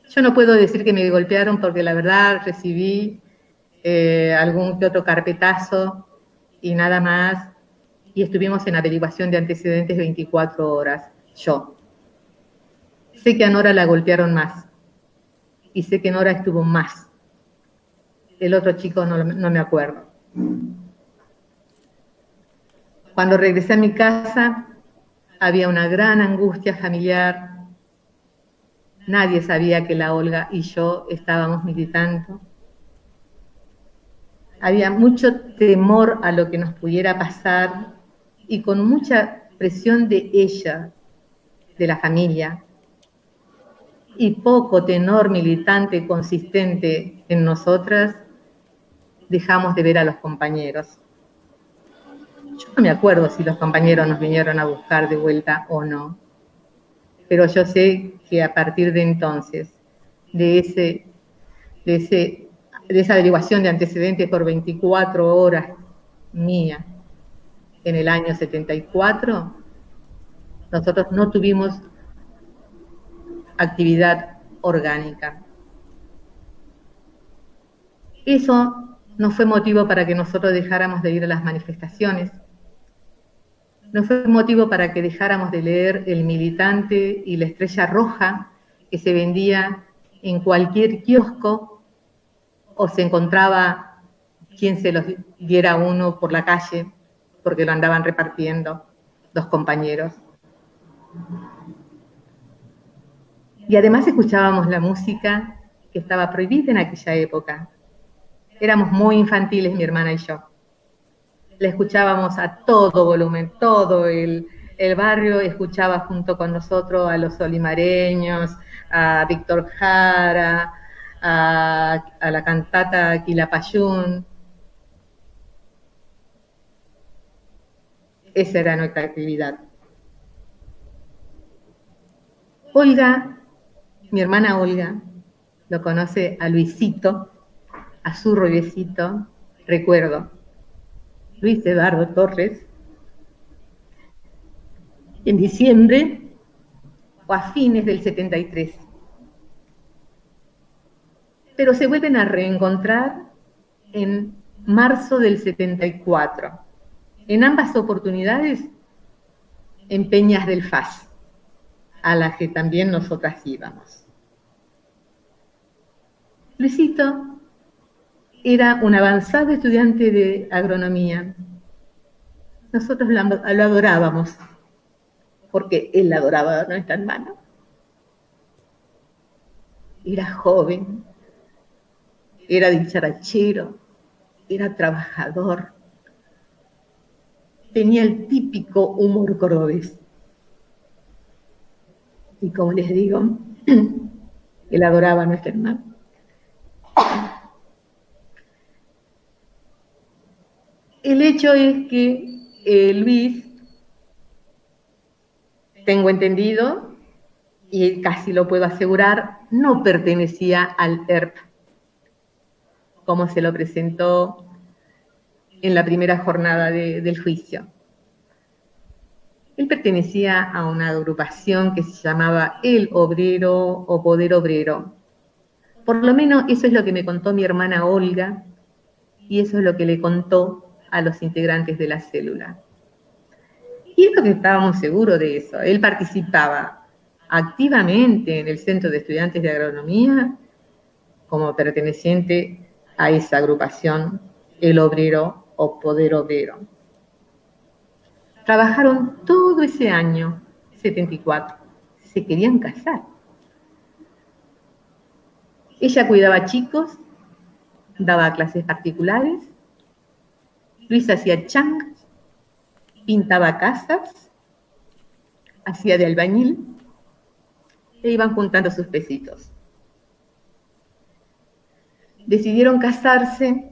Yo no puedo decir que me golpearon porque la verdad recibí algún que otro carpetazo y nada más. Y estuvimos en averiguación de antecedentes 24 horas, yo. Sé que a Nora la golpearon más y sé que Nora estuvo más. El otro chico no me acuerdo. Cuando regresé a mi casa, había una gran angustia familiar. Nadie sabía que la Olga y yo estábamos militando. Había mucho temor a lo que nos pudiera pasar y con mucha presión de ella, de la familia, y poco tenor militante consistente en nosotras, dejamos de ver a los compañeros. Yo no me acuerdo si los compañeros nos vinieron a buscar de vuelta o no, pero yo sé que a partir de entonces, de esa averiguación de antecedentes por 24 horas mía en el año 74, nosotros no tuvimos actividad orgánica. Eso no fue motivo para que nosotros dejáramos de ir a las manifestaciones. No fue motivo para que dejáramos de leer El Militante y La Estrella Roja, que se vendía en cualquier kiosco o se encontraba quien se los diera a uno por la calle, porque lo andaban repartiendo los compañeros. Y además escuchábamos la música que estaba prohibida en aquella época. Éramos muy infantiles, mi hermana y yo. La escuchábamos a todo volumen, todo el barrio escuchaba junto con nosotros a los olimareños, a Víctor Jara, a la cantata Quilapayún. Esa era nuestra actividad. Olga, mi hermana Olga, lo conoce a Luisito, a su rubiecito, recuerdo, Luis Eduardo Torres, en diciembre o a fines del 73. Pero se vuelven a reencontrar en marzo del 74. En ambas oportunidades en Peñas del Faz, a las que también nosotras íbamos. Luisito era un avanzado estudiante de agronomía. Nosotros lo adorábamos, porque él adoraba a nuestra hermana. Era joven, era dicharachero, era trabajador, tenía el típico humor cordobés. Y como les digo, él adoraba a nuestra hermana. El hecho es que Luis, tengo entendido, y casi lo puedo asegurar, no pertenecía al ERP, como se lo presentó en la primera jornada del juicio. Él pertenecía a una agrupación que se llamaba El Obrero o Poder Obrero. Por lo menos eso es lo que me contó mi hermana Olga, y eso es lo que le contó a los integrantes de la célula. Y es lo que estábamos seguros de eso. Él participaba activamente en el Centro de Estudiantes de Agronomía como perteneciente a esa agrupación, El Obrero o Poder Obrero. Trabajaron todo ese año, 74. Se querían casar. Ella cuidaba chicos, daba clases particulares, Luis hacía changas, pintaba casas, hacía de albañil, e iban juntando sus pesitos. Decidieron casarse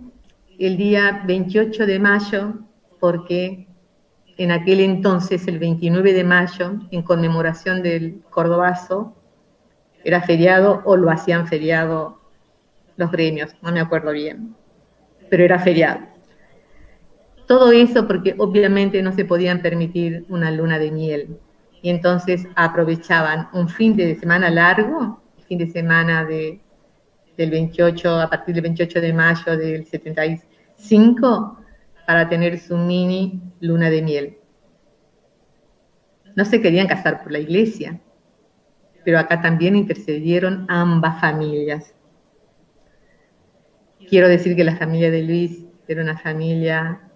el día 28 de mayo, porque en aquel entonces, el 29 de mayo, en conmemoración del Cordobazo, era feriado o lo hacían feriado los gremios, no me acuerdo bien, pero era feriado. Todo eso porque obviamente no se podían permitir una luna de miel. Y entonces aprovechaban un fin de semana largo, el fin de semana del 28, a partir del 28 de mayo del 75, para tener su mini luna de miel. No se querían casar por la iglesia, pero acá también intercedieron ambas familias. Quiero decir que la familia de Luis era una familia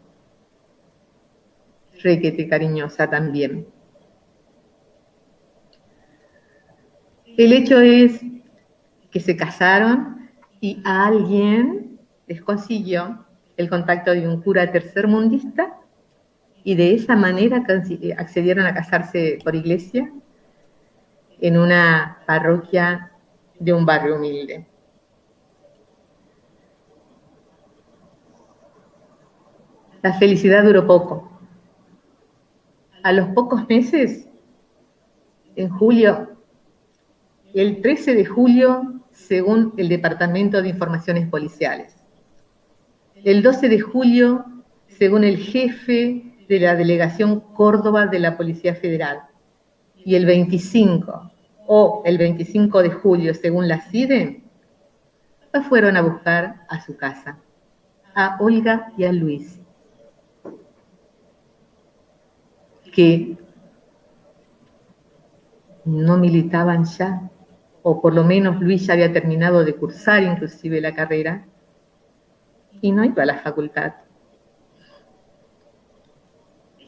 requete cariñosa también. El hecho es que se casaron y a alguien les consiguió el contacto de un cura tercermundista y de esa manera accedieron a casarse por iglesia en una parroquia de un barrio humilde. La felicidad duró poco. A los pocos meses, en julio, el 13 de julio, según el Departamento de Informaciones Policiales. El 12 de julio, según el jefe de la Delegación Córdoba de la Policía Federal. Y el 25, o el 25 de julio, según la CIDE, los fueron a buscar a su casa, a Olga y a Luis, que no militaban ya, o por lo menos Luis ya había terminado de cursar inclusive la carrera, y no iba a la facultad.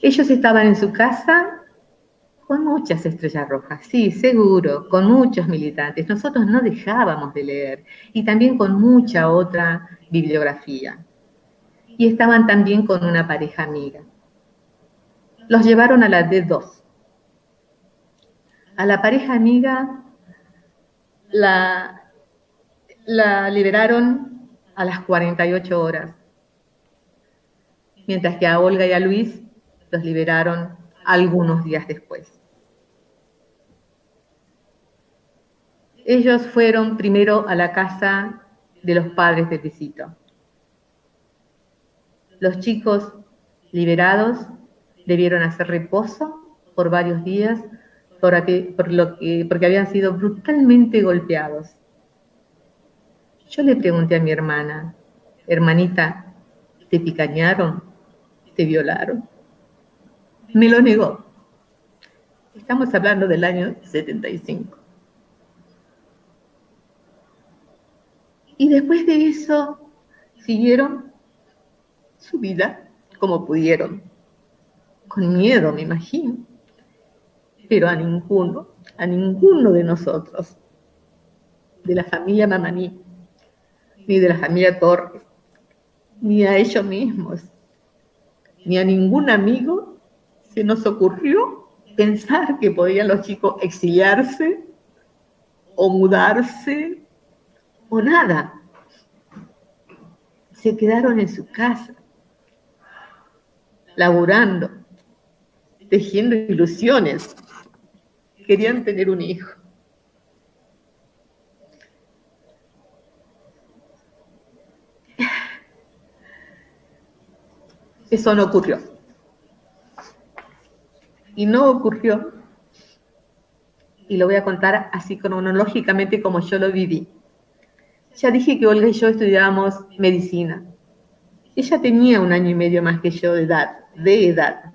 Ellos estaban en su casa con muchas estrellas rojas, sí, seguro, con muchos militantes. Nosotros no dejábamos de leer, y también con mucha otra bibliografía. Y estaban también con una pareja amiga. Los llevaron a la D2. A la pareja amiga la liberaron a las 48 horas, mientras que a Olga y a Luis los liberaron algunos días después. Ellos fueron primero a la casa de los padres de Luisito. Los chicos liberados debieron hacer reposo por varios días porque habían sido brutalmente golpeados. Yo le pregunté a mi hermana, hermanita, ¿te picañaron? ¿Te violaron? Me lo negó. Estamos hablando del año 75. Y después de eso, siguieron su vida como pudieron, con miedo, me imagino, pero a ninguno de nosotros, de la familia Mamaní, ni de la familia Torres, ni a ellos mismos, ni a ningún amigo se nos ocurrió pensar que podían los chicos exiliarse o mudarse o nada. Se quedaron en su casa, laburando, tejiendo ilusiones. Querían tener un hijo. Eso no ocurrió. Y no ocurrió, y lo voy a contar así cronológicamente como yo lo viví. Ya dije que Olga y yo estudiábamos medicina. Ella tenía 1 año y medio más que yo de edad.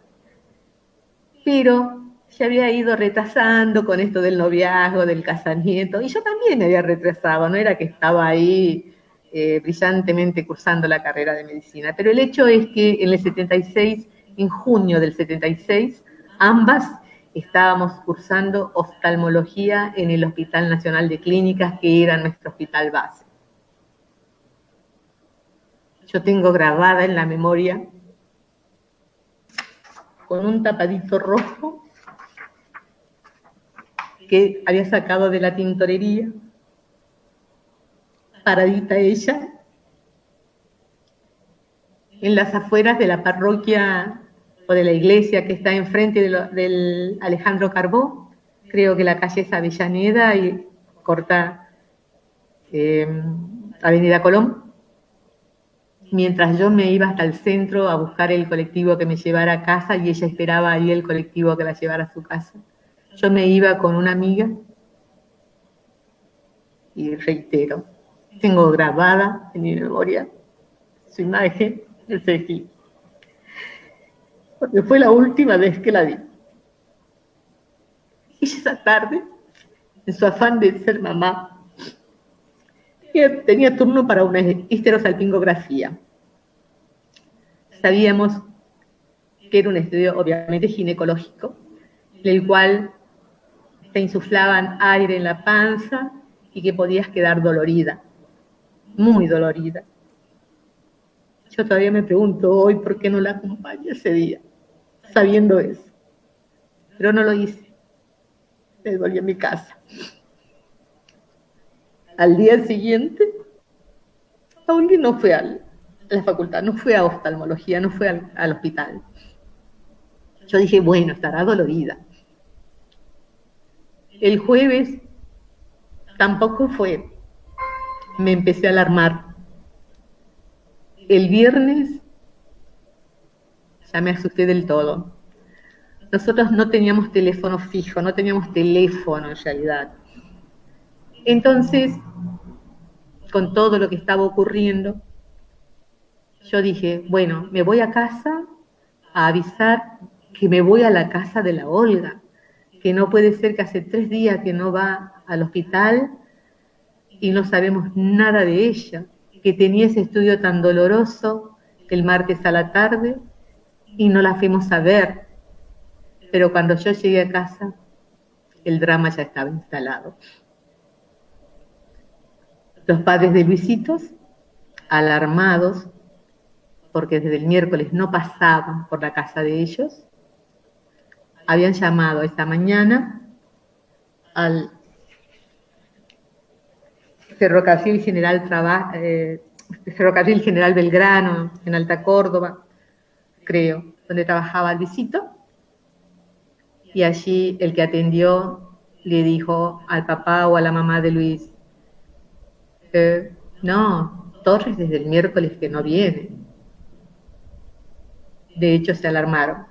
Pero se había ido retrasando con esto del noviazgo, del casamiento, y yo también me había retrasado, no era que estaba ahí brillantemente cursando la carrera de medicina. Pero el hecho es que en el 76, en junio del 76, ambas estábamos cursando oftalmología en el Hospital Nacional de Clínicas, que era nuestro hospital base. Yo tengo grabada en la memoria, con un tapadito rojo que había sacado de la tintorería, paradita ella, en las afueras de la parroquia o de la iglesia que está enfrente del Alejandro Carbó, creo que la calle es Avellaneda y corta Avenida Colón. Mientras yo me iba hasta el centro a buscar el colectivo que me llevara a casa y ella esperaba ahí el colectivo que la llevara a su casa. Yo me iba con una amiga y reitero, tengo grabada en mi memoria su imagen de Ceci, porque fue la última vez que la vi. Y esa tarde, en su afán de ser mamá, tenía turno para una histerosalpingografía. Sabíamos que era un estudio obviamente ginecológico, en el cual te insuflaban aire en la panza y que podías quedar dolorida, muy dolorida. Yo todavía me pregunto hoy por qué no la acompañé ese día, sabiendo eso. Pero no lo hice. Me volví a mi casa. Al día siguiente, Pauli no fue a la facultad, no fue a oftalmología, no fue al hospital. Yo dije, bueno, estará dolorida. El jueves tampoco fue. Me empecé a alarmar. El viernes ya me asusté del todo. Nosotros no teníamos teléfono fijo, no teníamos teléfono en realidad. Entonces, con todo lo que estaba ocurriendo, yo dije, bueno, me voy a casa a avisar que me voy a la casa de la Olga, que no puede ser que hace 3 días que no va al hospital y no sabemos nada de ella, que tenía ese estudio tan doloroso el martes a la tarde y no la fuimos a ver. Pero cuando yo llegué a casa, el drama ya estaba instalado. Los padres de Luisitos, alarmados, porque desde el miércoles no pasaban por la casa de ellos, habían llamado esta mañana al Ferrocarril General Belgrano, en Alta Córdoba, creo, donde trabajaba Luisito, y allí el que atendió le dijo al papá o a la mamá de Luis, no, Torres desde el miércoles que no viene. De hecho, se alarmaron.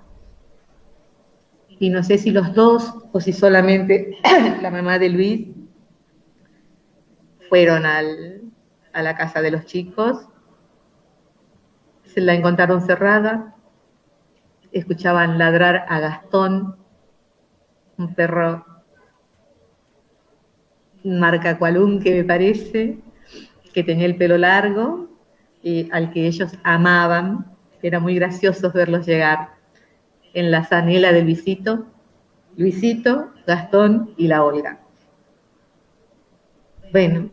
Y no sé si los dos o si solamente la mamá de Luis fueron a la casa de los chicos. Se la encontraron cerrada. Escuchaban ladrar a Gastón un perro marca Cualunque, me parece, que tenía el pelo largo, al que ellos amaban. Era muy gracioso verlos llegar en la zanela de Luisito, Gastón y la Olga. Bueno,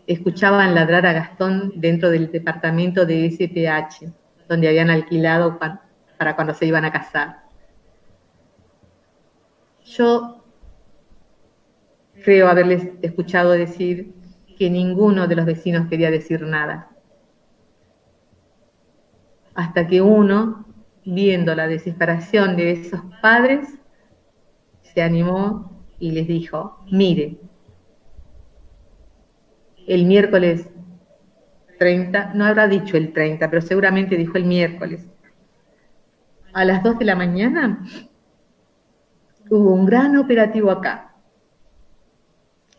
escuchaban ladrar a Gastón dentro del departamento de SPH, donde habían alquilado para cuando se iban a casar. Yo creo haberles escuchado decir que ninguno de los vecinos quería decir nada. Hasta que uno, viendo la desesperación de esos padres, se animó y les dijo: mire, el miércoles 30, no habrá dicho el 30, pero seguramente dijo el miércoles, a las 2 de la mañana, hubo un gran operativo acá.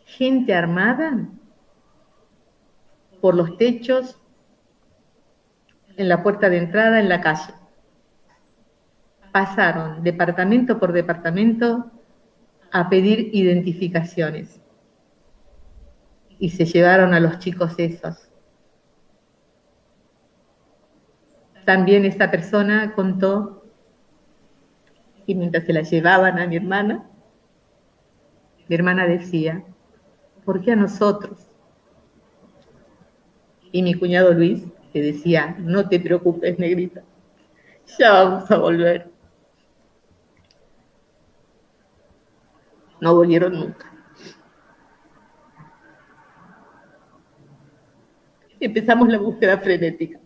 Gente armada por los techos, en la puerta de entrada, en la calle. Pasaron departamento por departamento a pedir identificaciones. Y se llevaron a los chicos esos. También esta persona contó que mientras se la llevaban a mi hermana decía: ¿por qué a nosotros? Y mi cuñado Luis le decía: no te preocupes, negrita, ya vamos a volver. No volvieron nunca. Empezamos la búsqueda frenética.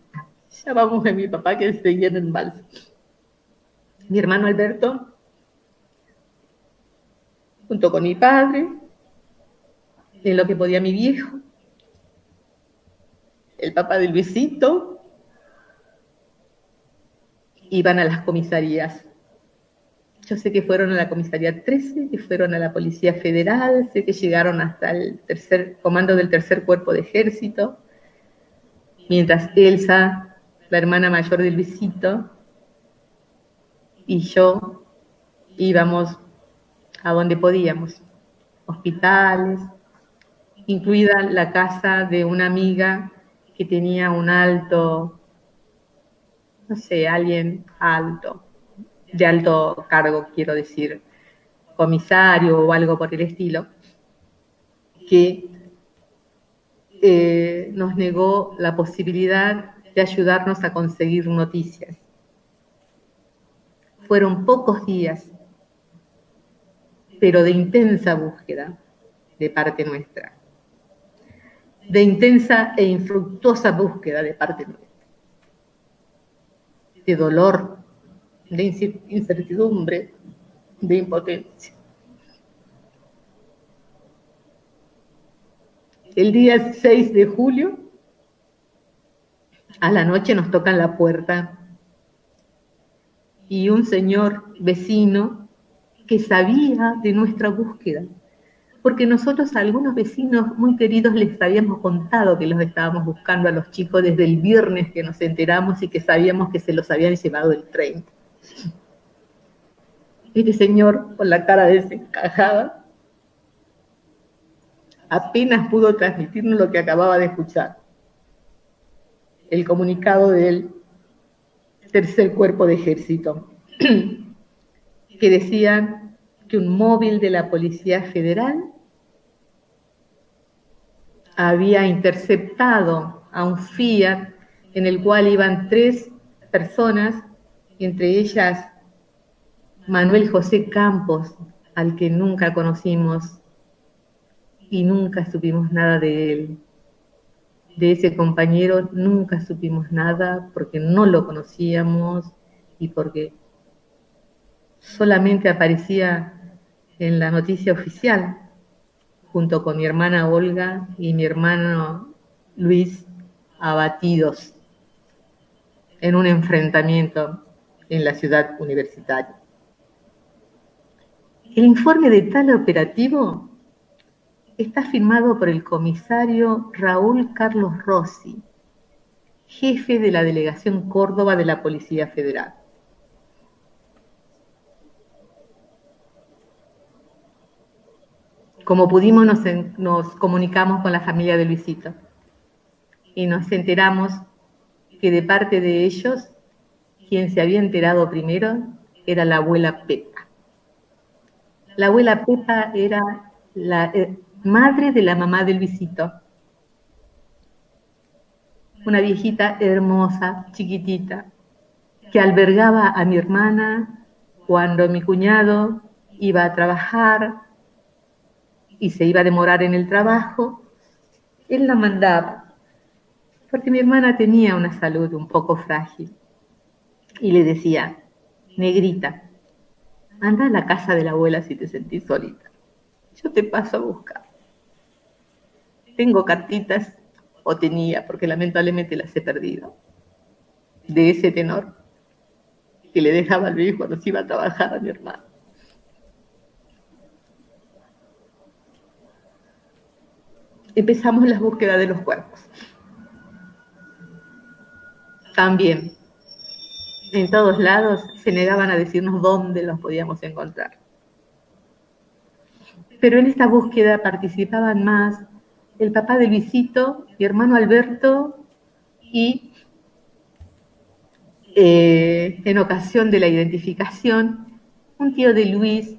Llamamos a mi papá, que seguía en el balsa. Mi hermano Alberto, junto con mi padre, en lo que podía mi viejo, el papá de Luisito, iban a las comisarías. Yo sé que fueron a la comisaría 13, que fueron a la Policía Federal, sé que llegaron hasta el comando del tercer cuerpo de ejército, mientras Elsa, la hermana mayor de Luisito, y yo íbamos a donde podíamos, hospitales, incluida la casa de una amiga que tenía un alto, no sé, alguien alto, de alto cargo, quiero decir, comisario o algo por el estilo, que nos negó la posibilidad de ayudarnos a conseguir noticias. Fueron pocos días, pero de intensa búsqueda de parte nuestra, de intensa e infructuosa búsqueda de parte nuestra, de dolor, de incertidumbre, de impotencia. El día 6 de julio, a la noche nos tocan la puerta y un señor vecino que sabía de nuestra búsqueda, porque nosotros a algunos vecinos muy queridos les habíamos contado que los estábamos buscando a los chicos desde el viernes que nos enteramos y que sabíamos que se los habían llevado el 30. Este señor, con la cara desencajada, apenas pudo transmitirnos lo que acababa de escuchar. El comunicado del tercer cuerpo de ejército, que decían que un móvil de la Policía Federal había interceptado a un Fiat en el cual iban 3 personas, entre ellas Manuel José Campos, al que nunca conocimos y nunca supimos nada de él. De ese compañero nunca supimos nada porque no lo conocíamos y porque solamente aparecía en la noticia oficial, junto con mi hermana Olga y mi hermano Luis, abatidos en un enfrentamiento en la ciudad universitaria. El informe de tal operativo está firmado por el comisario Raúl Carlos Rossi, jefe de la Delegación Córdoba de la Policía Federal. Como pudimos nos comunicamos con la familia de Luisito y nos enteramos que de parte de ellos, quien se había enterado primero era la abuela Pepa. La abuela Pepa era la madre de la mamá de Luisito. Una viejita hermosa, chiquitita, que albergaba a mi hermana cuando mi cuñado iba a trabajar y se iba a demorar en el trabajo. Él la mandaba, porque mi hermana tenía una salud un poco frágil. Y le decía, negrita, anda a la casa de la abuela si te sentís solita. Yo te paso a buscar. Tengo cartitas, o tenía, porque lamentablemente las he perdido, de ese tenor que le dejaba al Luis cuando se iba a trabajar a mi hermano. Empezamos la búsqueda de los cuerpos. También, en todos lados se negaban a decirnos dónde los podíamos encontrar. Pero en esta búsqueda participaban más el papá de Luisito, mi hermano Alberto y en ocasión de la identificación, un tío de Luis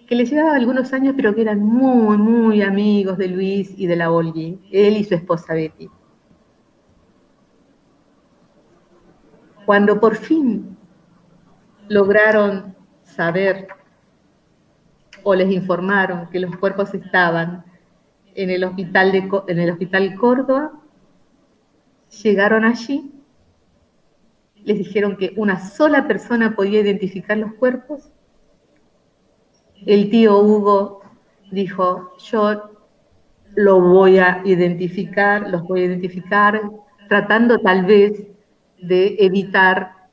que les llevaba algunos años, pero que eran muy, muy amigos de Luis y de la Olgi, él y su esposa Betty. Cuando por fin lograron saber o les informaron que los cuerpos estaban en el hospital Córdoba, llegaron allí, les dijeron que una sola persona podía identificar los cuerpos. El tío Hugo dijo, yo los voy a identificar, tratando tal vez de evitar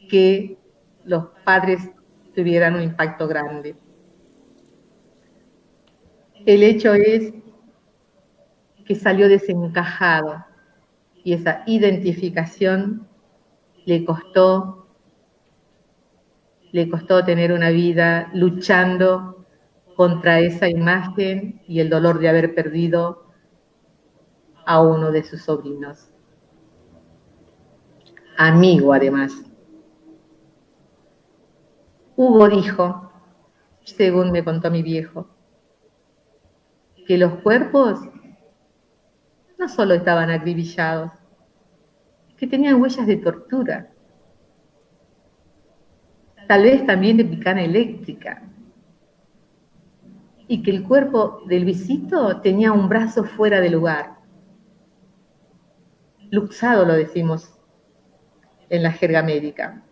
que los padres tuvieran un impacto grande. El hecho es que salió desencajado y esa identificación le costó tener una vida luchando contra esa imagen y el dolor de haber perdido a uno de sus sobrinos. Amigo, además. Hugo dijo, según me contó mi viejo, que los cuerpos no solo estaban acribillados, que tenían huellas de tortura, tal vez también de picana eléctrica, y que el cuerpo de Luisito tenía un brazo fuera de lugar, luxado lo decimos en la jerga médica.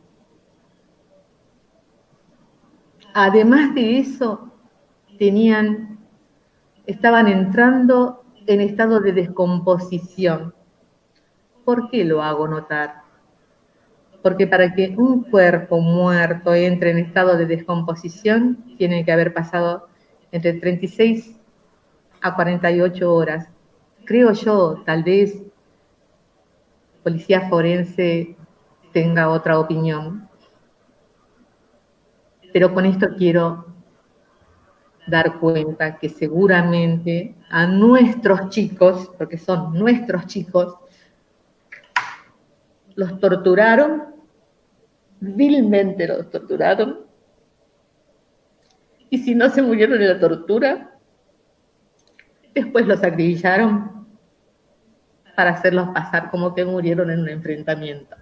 Además de eso, estaban entrando en estado de descomposición. ¿Por qué lo hago notar? Porque para que un cuerpo muerto entre en estado de descomposición, tiene que haber pasado entre 36 a 48 horas. Creo yo, tal vez, policía forense tenga otra opinión. Pero con esto quiero dar cuenta que seguramente a nuestros chicos, porque son nuestros chicos, los torturaron, vilmente los torturaron, y si no se murieron en la tortura, después los acribillaron para hacerlos pasar como que murieron en un enfrentamiento.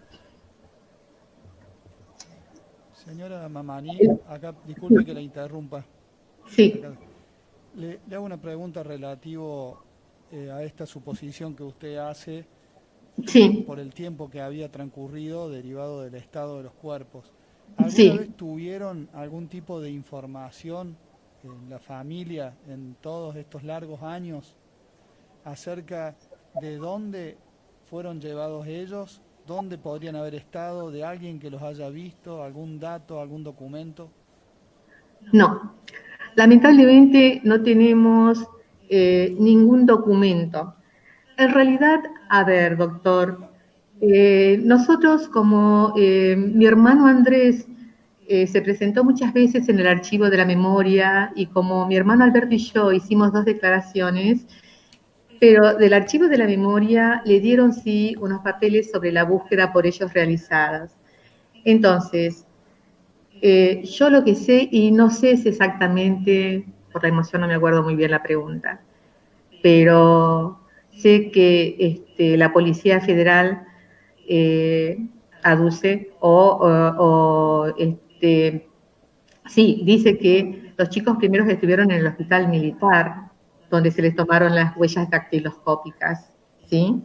Señora Mamani, acá, disculpe que la interrumpa. Sí. Le hago una pregunta relativo a esta suposición que usted hace Sí. por el tiempo que había transcurrido derivado del estado de los cuerpos. ¿Alguna Sí. vez tuvieron algún tipo de información en la familia en todos estos largos años acerca de dónde fueron llevados ellos, dónde podrían haber estado, de alguien que los haya visto, algún dato, algún documento? No, lamentablemente no tenemos ningún documento. En realidad, a ver, doctor, nosotros como mi hermano Andrés se presentó muchas veces en el archivo de la memoria y como mi hermano Alberto y yo hicimos 2 declaraciones, pero del archivo de la memoria le dieron sí unos papeles sobre la búsqueda por ellos realizadas. Entonces, yo lo que sé, y no sé si exactamente, por la emoción no me acuerdo muy bien la pregunta, pero sé que la Policía Federal aduce sí, dice que los chicos primeros estuvieron en el hospital militar, donde se les tomaron las huellas dactiloscópicas, ¿sí?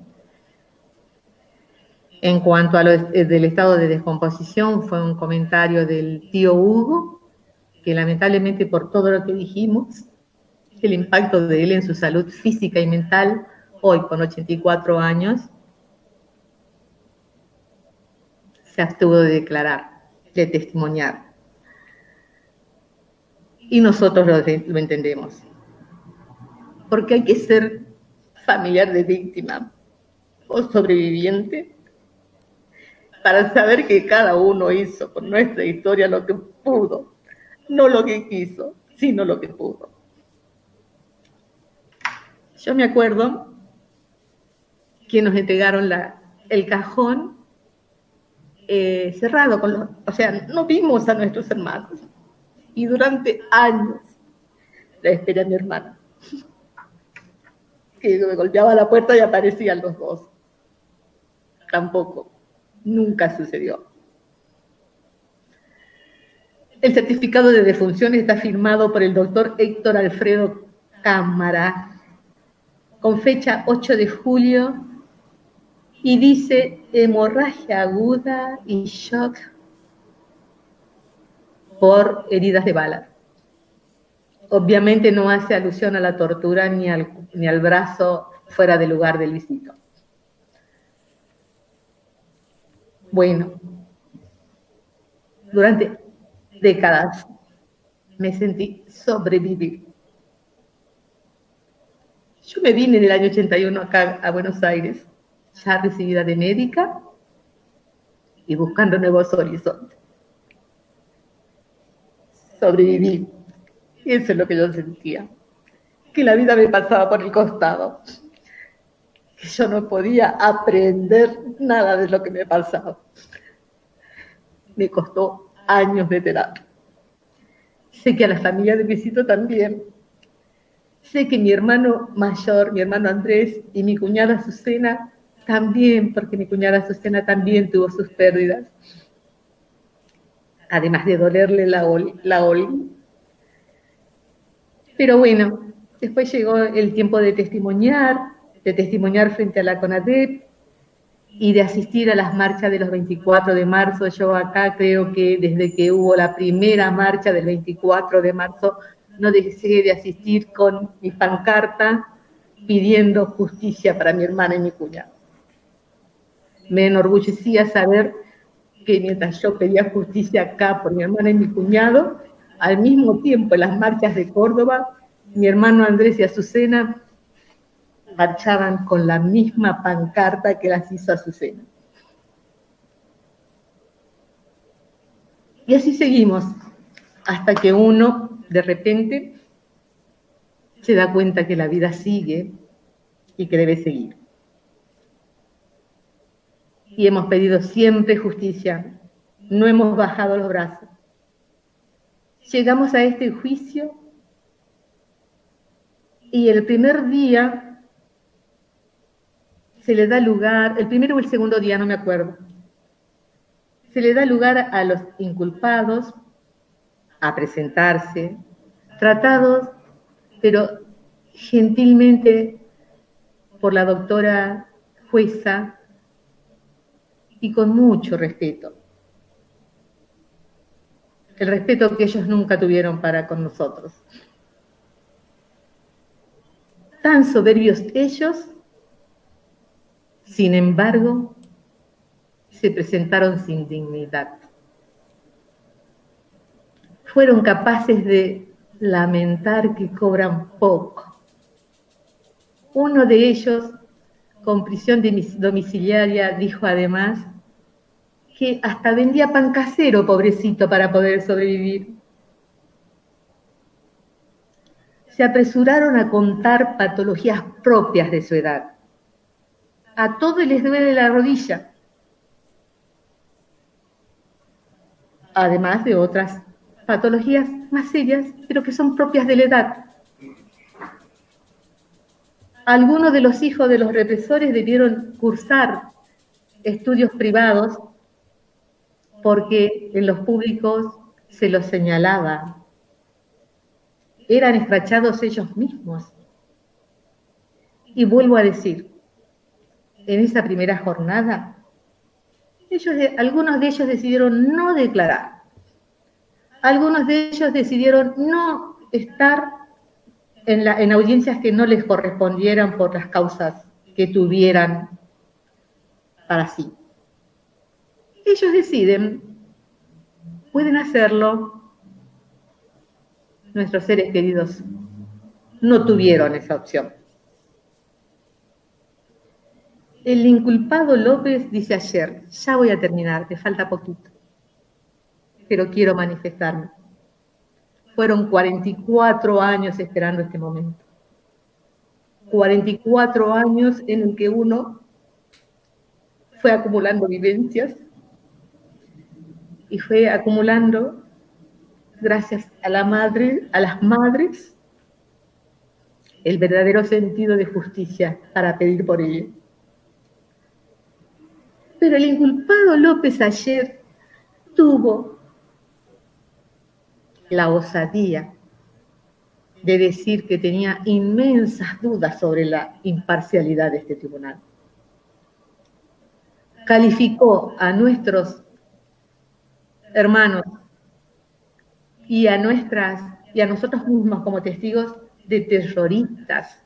En cuanto a lo del estado de descomposición, fue un comentario del tío Hugo, que lamentablemente por todo lo que dijimos, el impacto de él en su salud física y mental, hoy con 84 años, se abstuvo de declarar, de testimoniar. Y nosotros lo entendemos. Porque hay que ser familiar de víctima o sobreviviente para saber que cada uno hizo con nuestra historia lo que pudo, no lo que quiso, sino lo que pudo. Yo me acuerdo que nos entregaron el cajón cerrado, o sea, no vimos a nuestros hermanos. Y durante años la esperé a mi hermana, que me golpeaba la puerta y aparecían los 2. Tampoco, nunca sucedió. El certificado de defunción está firmado por el doctor Héctor Alfredo Cámara, con fecha 8 de julio, y dice hemorragia aguda y shock por heridas de bala. Obviamente no hace alusión a la tortura ni al brazo fuera del lugar del Luisito. Bueno, durante décadas me sentí sobrevivir. Yo me vine en el año 81 acá a Buenos Aires, ya recibida de médica y buscando nuevos horizontes. Sobreviví. Eso es lo que yo sentía. Que la vida me pasaba por el costado. Que yo no podía aprender nada de lo que me pasaba. Me costó años de terapia. Sé que a la familia de Luisito también. Sé que mi hermano mayor, mi hermano Andrés y mi cuñada Azucena también, porque mi cuñada Azucena también tuvo sus pérdidas. Además de dolerle la Olga. Pero bueno, después llegó el tiempo de testimoniar frente a la CONADEP y de asistir a las marchas de los 24 de marzo. Yo acá creo que desde que hubo la primera marcha del 24 de marzo, no dejé de asistir con mi pancarta pidiendo justicia para mi hermana y mi cuñado. Me enorgullecía saber que mientras yo pedía justicia acá por mi hermana y mi cuñado, al mismo tiempo en las marchas de Córdoba, mi hermano Andrés y Azucena marchaban con la misma pancarta que las hizo Azucena. Y así seguimos, hasta que uno, de repente, se da cuenta que la vida sigue y que debe seguir. Y hemos pedido siempre justicia, no hemos bajado los brazos. Llegamos a este juicio y el primer día se le da lugar, el primero o el segundo día, no me acuerdo, se le da lugar a los inculpados a presentarse, tratados, pero gentilmente por la doctora jueza y con mucho respeto. El respeto que ellos nunca tuvieron para con nosotros. Tan soberbios ellos, sin embargo, se presentaron sin dignidad. Fueron capaces de lamentar que cobran poco. Uno de ellos, con prisión domiciliaria, dijo además que hasta vendía pan casero, pobrecito, para poder sobrevivir. Se apresuraron a contar patologías propias de su edad. A todos les duele la rodilla, además de otras patologías más serias, pero que son propias de la edad. Algunos de los hijos de los represores debieron cursar estudios privados porque en los públicos se los señalaba. Eran escrachados ellos mismos. Y vuelvo a decir, en esa primera jornada, algunos de ellos decidieron no declarar. Algunos de ellos decidieron no estar en audiencias que no les correspondieran por las causas que tuvieran para sí. Ellos deciden, pueden hacerlo. Nuestros seres queridos no tuvieron esa opción. El inculpado López dice ayer, ya voy a terminar, me falta poquito, pero quiero manifestarme. Fueron 44 años esperando este momento. 44 años en el que uno fue acumulando vivencias y fue acumulando, gracias a las madres, el verdadero sentido de justicia para pedir por ello. Pero el inculpado López ayer tuvo la osadía de decir que tenía inmensas dudas sobre la imparcialidad de este tribunal. Calificó a nuestros hermanos y a nosotros mismos como testigos de terroristas.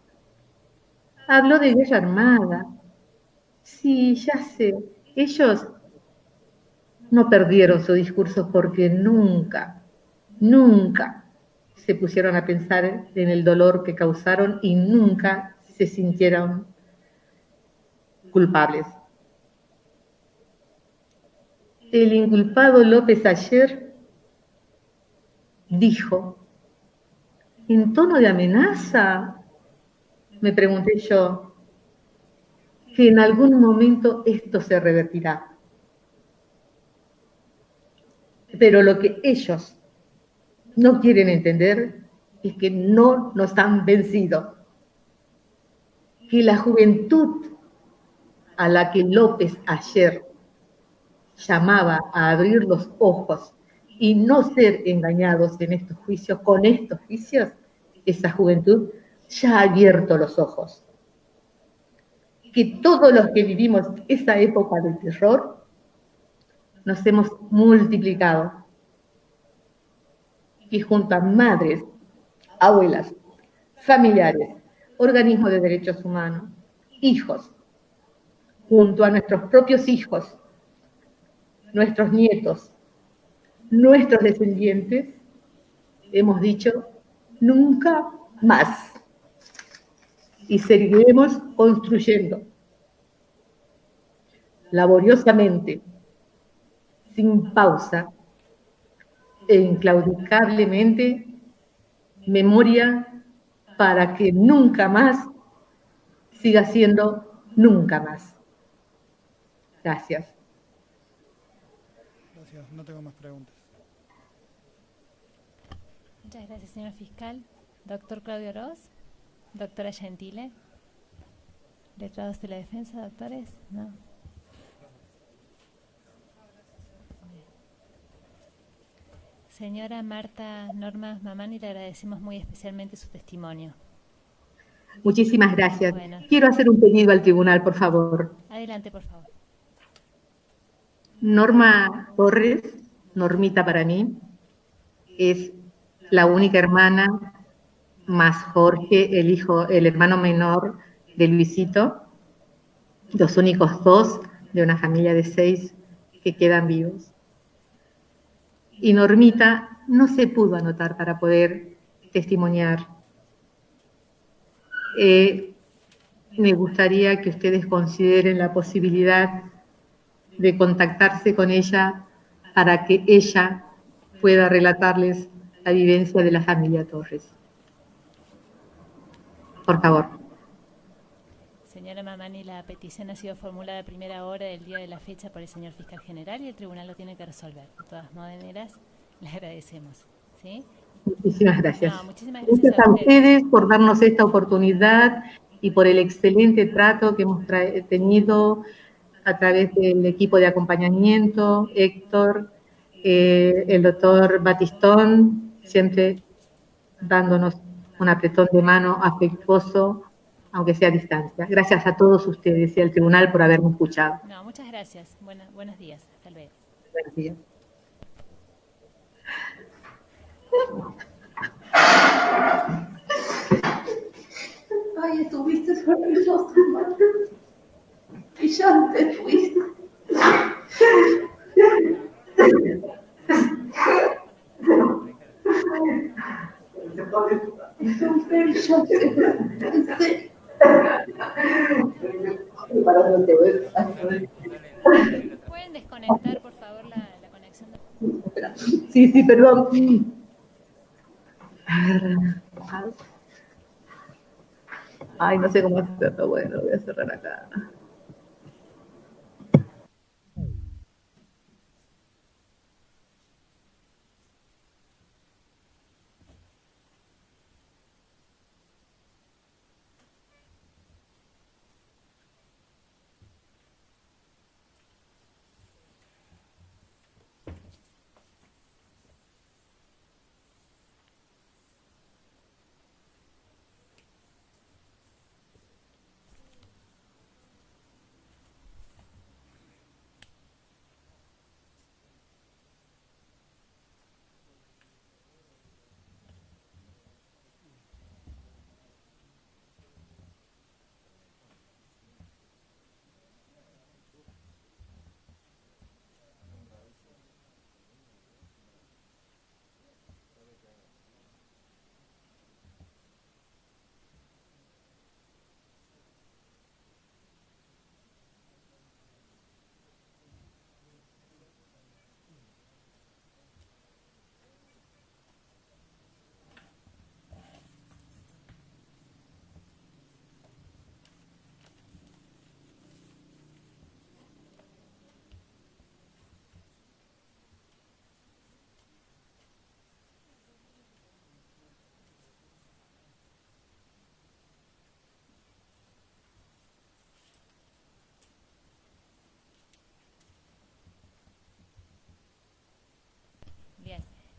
Habló de guerra armada. Sí, ya sé, ellos no perdieron su discurso porque nunca se pusieron a pensar en el dolor que causaron y nunca se sintieron culpables. El inculpado López ayer dijo, en tono de amenaza, me pregunté yo, que en algún momento esto se revertirá. Pero lo que ellos no quieren entender es que no nos han vencido. Que la juventud a la que López ayer llamaba a abrir los ojos y no ser engañados en estos juicios, con estos juicios, esa juventud ya ha abierto los ojos. Que todos los que vivimos esa época del terror nos hemos multiplicado. Y junto a madres, abuelas, familiares, organismos de derechos humanos, hijos, junto a nuestros propios hijos, nuestros nietos, nuestros descendientes, hemos dicho nunca más. Y seguiremos construyendo laboriosamente, sin pausa e inclaudicablemente, memoria para que nunca más siga siendo nunca más. Gracias. Gracias, no tengo más preguntas. Muchas gracias, señor fiscal. Doctor Claudio Ros, doctora Gentile. ¿Letrados de la defensa, doctores? No. Señora Marta Norma Mamani, le agradecemos muy especialmente su testimonio. Muchísimas gracias. Bueno. Quiero hacer un pedido al tribunal, por favor. Adelante, por favor. Norma Torres, Normita para mí, es la única hermana, más Jorge, el hermano menor de Luisito, los únicos dos de una familia de 6 que quedan vivos. Y Normita no se pudo anotar para poder testimoniar. Me gustaría que ustedes consideren la posibilidad de contactarse con ella para que ella pueda relatarles la vivencia de la familia Torres. Por favor. Señora Mamani, la petición ha sido formulada a primera hora del día de la fecha por el señor fiscal general y el tribunal lo tiene que resolver. De todas maneras, le agradecemos. ¿Sí? Muchísimas gracias. No, muchísimas Gracias a ustedes por darnos esta oportunidad y por el excelente trato que hemos tenido a través del equipo de acompañamiento, Héctor, el doctor Batistón, siempre dándonos un apretón de mano afectuoso, aunque sea a distancia. Gracias a todos ustedes y al tribunal por haberme escuchado. No, muchas gracias. Buenos días. Hasta luego. Buenos días. Ay, estuviste maravilloso, madre. Brillante fuiste. ¿Pueden desconectar, por favor, la conexión? Sí, perdón. Ay, no sé cómo hacerlo. Bueno, lo voy a cerrar acá.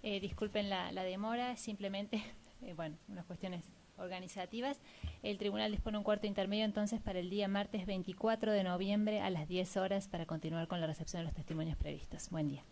Disculpen la demora, simplemente, bueno, unas cuestiones organizativas. El tribunal dispone un cuarto intermedio entonces para el día martes 24 de noviembre a las 10 horas para continuar con la recepción de los testimonios previstos. Buen día.